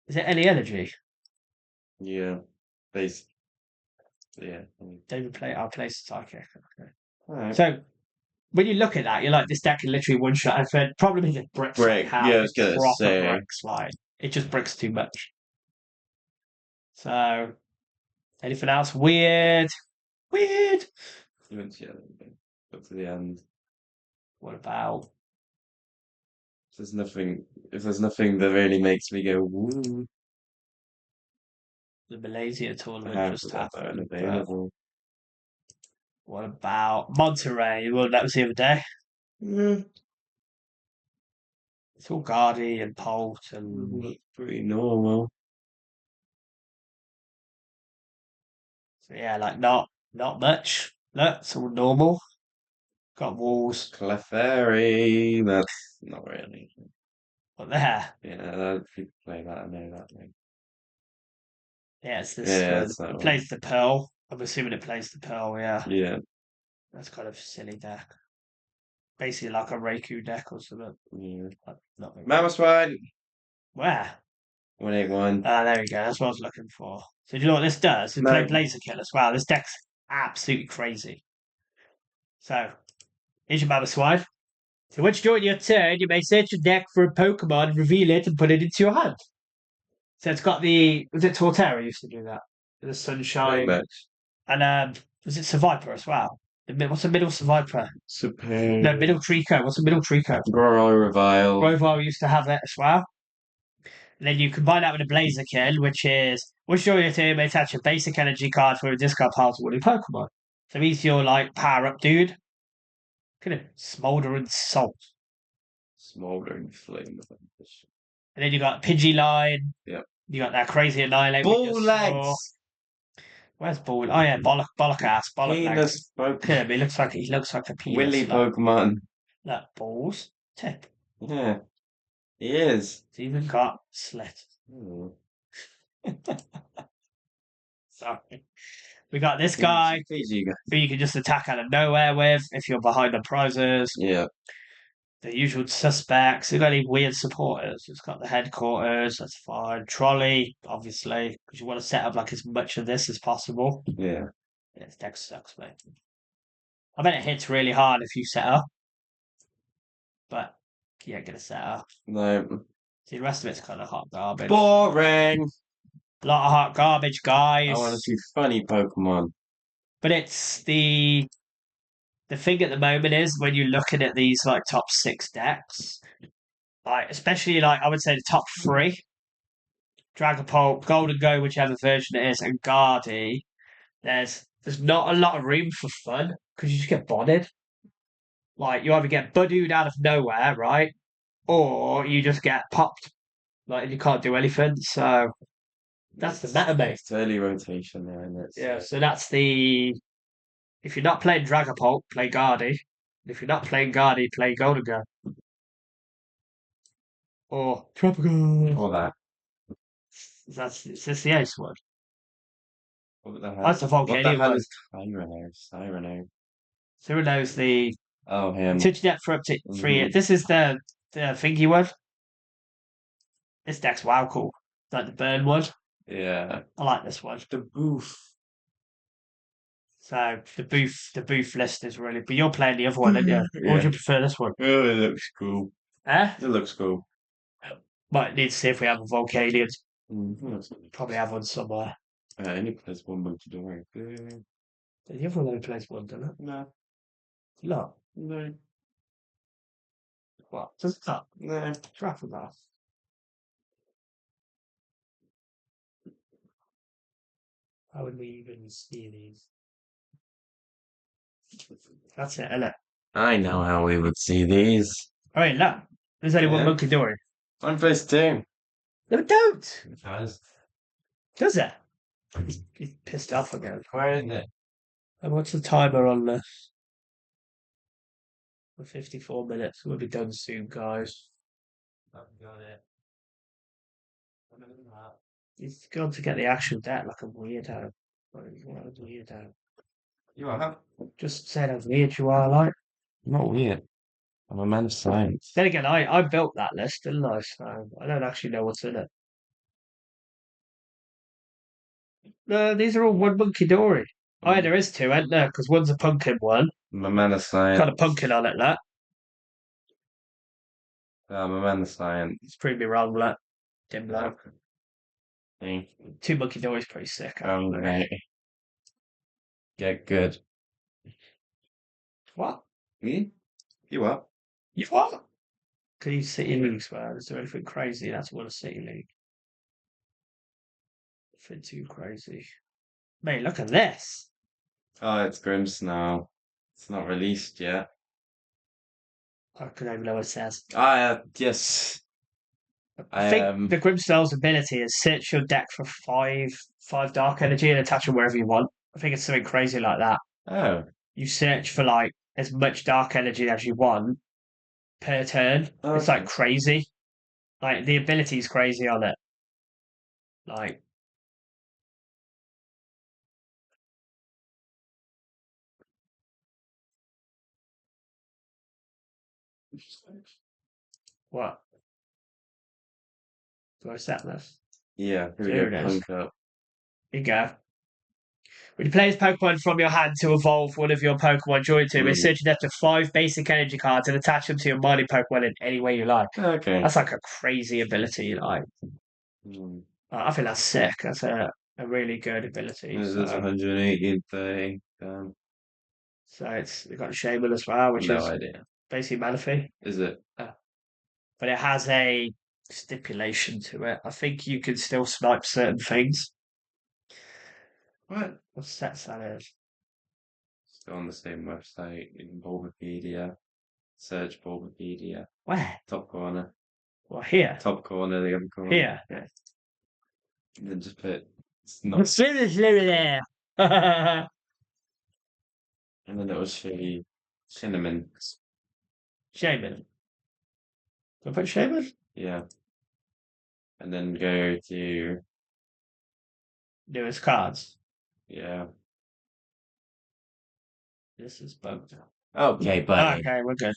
Is it any energy? Yeah. Basically. Yeah. David play. I'll play Psychic. Okay. Right. So when you look at that, you're like, this deck can literally one shot. And the problem is it bricks. Yeah, I was gonna say. Bricks, like it just bricks too much. So Anything else weird? Weird. You went to anything. Up to the end. What about If there's nothing that really makes me go, woo, the Malaysia I tournament have just got that happened? But available. what about Monterey? Well, that was the other day. Mm, It's all Gardy and Polt and looks pretty normal. so yeah, like not much. Look, it's all normal. Got walls, Clefairy, that's not really. but there. Yeah, that, people play that, I know that thing. Yeah, it's this Yeah, one. it's that It one. plays the Pearl. I'm assuming it plays the Pearl, yeah. Yeah, That's kind of a silly deck. Basically like a Reiku deck or something. yeah. Like, not very Mama Swine, Where? 181. Ah, there we go. That's what I was looking for. So do you know what this does? It play No, Blazer Kill as well. This deck's absolutely crazy. So, here's your Mammoth Swine. So once during your turn, you may search your deck for a Pokemon, reveal it, and put it into your hand. So it's got the was it Torterra used to do that? The pretty Sunshine much. and was it Survivor as well? What's the middle Survivor? No, Super. middle Trico. What's the middle Trico? Growl Revile. Grovile used to have that as well. And then you combine that with a Blazer Kill, which is once during your turn, you may attach a basic energy card for a discard pile to one of your Pokemon. So he's your like power up dude. Kind of Smoldering Salt. Smoldering Flame of Ambition. And then you got Pidgeyline. Yep. You got that crazy Annihilate. Bull Legs! Where's Ball? Oh yeah, bollock ass, bollock legs. Penis Pokemon. Kirby looks like a penis. Willy Look, Pokemon. look, balls, tip. Yeah, he is. It's even got slit. Hmm. Sorry. We got this guy Fiji guy. who you can just attack out of nowhere with if you're behind the prizes. Yeah. The usual suspects. We've got any weird supporters. It's got the headquarters, that's fine. Trolley, obviously, because you want to set up like as much of this as possible. Yeah. Yeah, this deck sucks, mate. I bet it hits really hard if you set up, but you ain't gonna set up. No. See, the rest of it's kind of hot garbage. Boring. A lot of hot garbage, I guys. want to see funny Pokemon. But it's the thing at the moment is when you're looking at these like top six decks, like especially like I would say the top three, Dragapult, Golden Go, whichever version it is, and Gardy, there's not a lot of room for fun because you just get bodied. Like you either get buddied out of nowhere, right? Or you just get popped. Like and you can't do anything. So that's the meta, mate. It's early rotation there, and it's Yeah, so that's the if you're not playing Dragapult, play Gardy. If you're not playing Gardy, play Golden Go. Or Tropical. all that. Is this the ace word? What the hell? That's the What the Volcanion hell one. is Cyrano? Cyrano's the Oh, him. touch deck for up to 3 Mhm. This is the thingy one. This deck's wow cool. Like the burn one. Yeah. I like this one. The booth. So the booth list is really but you're playing the other one, aren't you? Or would Yeah. you prefer this one? Oh, it looks cool. Eh? It looks cool. Might need to see if we have a Volcanion. Mm-hmm. Probably have one somewhere. Only plays one monkey, don't worry. The other one only plays one, doesn't it? No, No. no, What? Does it not? no. Traffic that. How would we even see these? That's it, isn't it? I know how we would see these. Oh, wait, look. There's only one Yeah. monkey door. I'm first two. No, it don't. It does. Does it? He's pissed off again. Where is it? And what's the timer on this? For 54 minutes. We'll be done soon, guys. I've got it. He's gone to get the actual deck like a weirdo. What a weirdo. You are? Just said how weird you are, like. I'm not weird. I'm a man of science. Then again, I built that list, didn't I? So I don't actually know what's in it. No, these are all one monkey dory. Oh, yeah, there is two, isn't there? Because one's a pumpkin one. I'm a man of science. Got a pumpkin on it, that. I'm a man of science. It's proved me wrong, that. Dim bloke. Thank Two monkey dories pretty sick. right. Get good. What? Hmm? You up? You what? Can you City Leagues, man? Is there anything crazy? That's what a City League. Nothing too crazy. Mate, look at this. Oh, it's Grimm's now. It's not released yet. I don't even know what it says. Yes. I I think the Grimstow's ability is search your deck for five dark energy and attach them wherever you want. I think it's something crazy like that. Oh, You search for like as much dark energy as you want per turn. It's like okay. crazy. Like the ability is crazy on it. Like what? Do I set this? Yeah, here we Here go. it is. Punk up. Here you go. When you play this Pokemon from your hand to evolve one of your Pokemon joined to, it Mm. search your deck to 5 basic energy cards and attach them to your mighty Pokemon in any way you like. Okay. That's like a crazy ability. Like Mm. I think that's sick. That's a really good ability. There's 180 thing. So it's got Shaman as well, which No is idea. basically Manaphy. Is it? But it has a stipulation to it. I think you can still snipe certain things. What? What sets that is? Still on the same website in Bulbapedia. Search Bulbapedia. Where? Top corner. Well, here. Top corner, the other corner. Here. Yeah. And then just put it's not. There. And then it was the cinnamon. Shaman. Do I put Shaman? Yeah. And then go to Newest cards. yeah. This is bugged. Okay, buddy. Okay, we're good.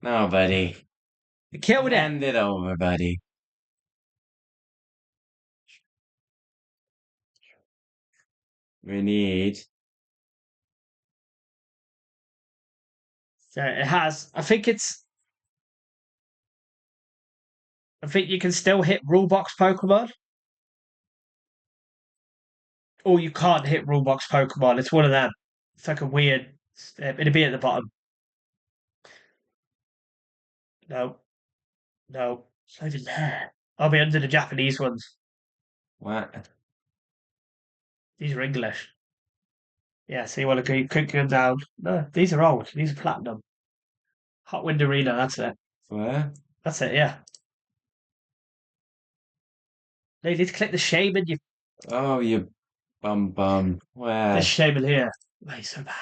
No, buddy. We killed it. Hand it over, buddy. We need So it has. I think you can still hit rule box Pokemon, or you can't hit rule box Pokemon. It's one of them. It's like a weird. It'll be at the bottom. No, no, it's not even there. I'll be under the Japanese ones. what? These are English. Yeah, so you want to keep them down. No, these are old. These are platinum. Hot Wind Arena, that's it. Where? That's it, yeah. No, you need to click the Shaman. Oh, you bum. The Where? Shaman here. Wait, so bad.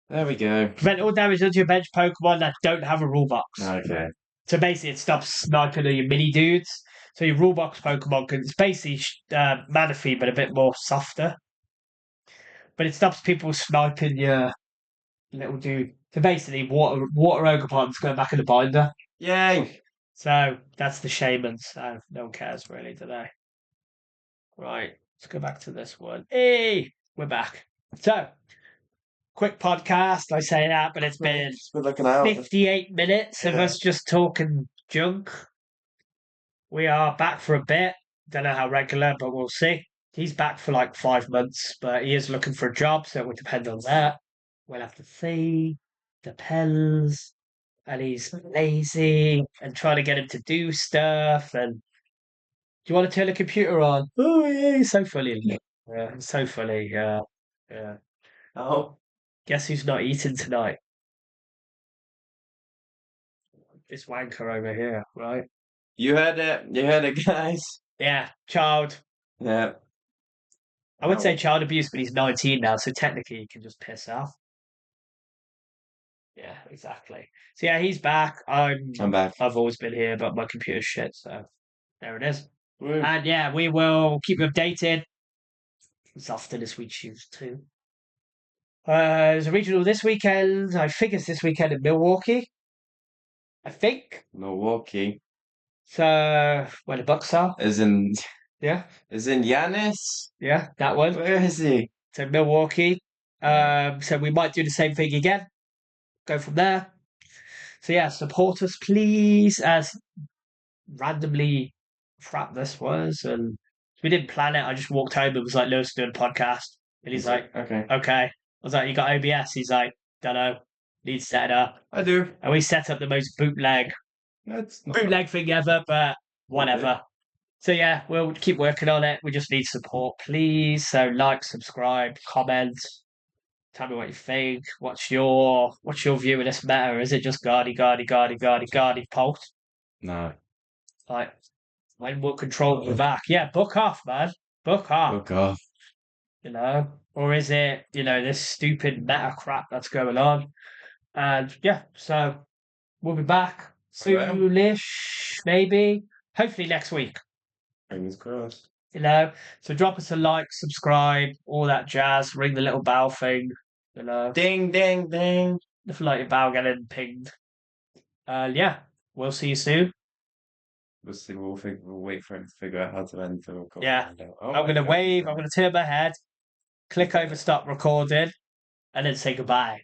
There we go. Prevent all damage onto your bench Pokemon that don't have a rule box. Okay. So basically, it stops sniping all your mini dudes. So your rule box Pokemon can. It's basically Manaphy, but a bit more softer. But it stops people sniping your little dude. So basically, water Ogerpon's going back in the binder. Yay! So that's the Shaman. So no one cares really today. Right, let's go back to this one. Hey, we're back. So quick podcast. I say that, but it's been We're looking out. 58 minutes of Yeah. us just talking junk. We are back for a bit. Don't know how regular, but we'll see. He's back for like 5 months, but he is looking for a job, so it would depend on that. We'll have to see. Depends. And he's lazy and trying to get him to do stuff. And do you want to turn the computer on? Oh, yeah, he's so funny. Yeah, he's so funny. Yeah. Yeah. Oh, Guess who's not eating tonight? This wanker over here, right? you heard it. You heard it, guys. Yeah, child. Yeah. I would say Ow. child abuse, but he's 19 now, so technically he can just piss off. Yeah, exactly. So yeah, he's back. I'm back. I've always been here, but my computer's shit, so there it is. Woo. And yeah, we will keep you updated as often as we choose to. There's a regional this weekend. I think it's this weekend in Milwaukee. I think. Milwaukee. So where the Bucks are. Is Yeah, in Yanis? yeah, that one. Where is he? So Milwaukee. Yeah. So we might do the same thing again. Go from there. So yeah, support us please. As randomly crap this was, and we didn't plan it. I just walked home and was like, "Let's do a podcast." And he's He's like, like, okay, okay. I was like, you got OBS? He's like, don't know. Need to set it up. I do. And we set up the most That's not bootleg thing ever, but okay. whatever. So yeah, we'll keep working on it. We just need support, please. So like, subscribe, comment. Tell me what you think. What's your view of this matter? Is it just Gardy pulse? No, Like when will control the back? Yeah, book off, man. Book off. fuck off. Or is it, this stupid meta crap that's going on? And yeah, so we'll be back Well, soonish, maybe. Hopefully next week. fingers crossed. You know, so drop us a like, subscribe, all that jazz, ring the little bell thing, Ding, ding, ding. if you like your bell getting pinged. Yeah, we'll see you soon. We'll see. We'll wait for him to figure out how to end the recording. Yeah, Oh I'm my gonna God, he's wave, I'm done gonna turn my head, click over stop recording, and then say goodbye.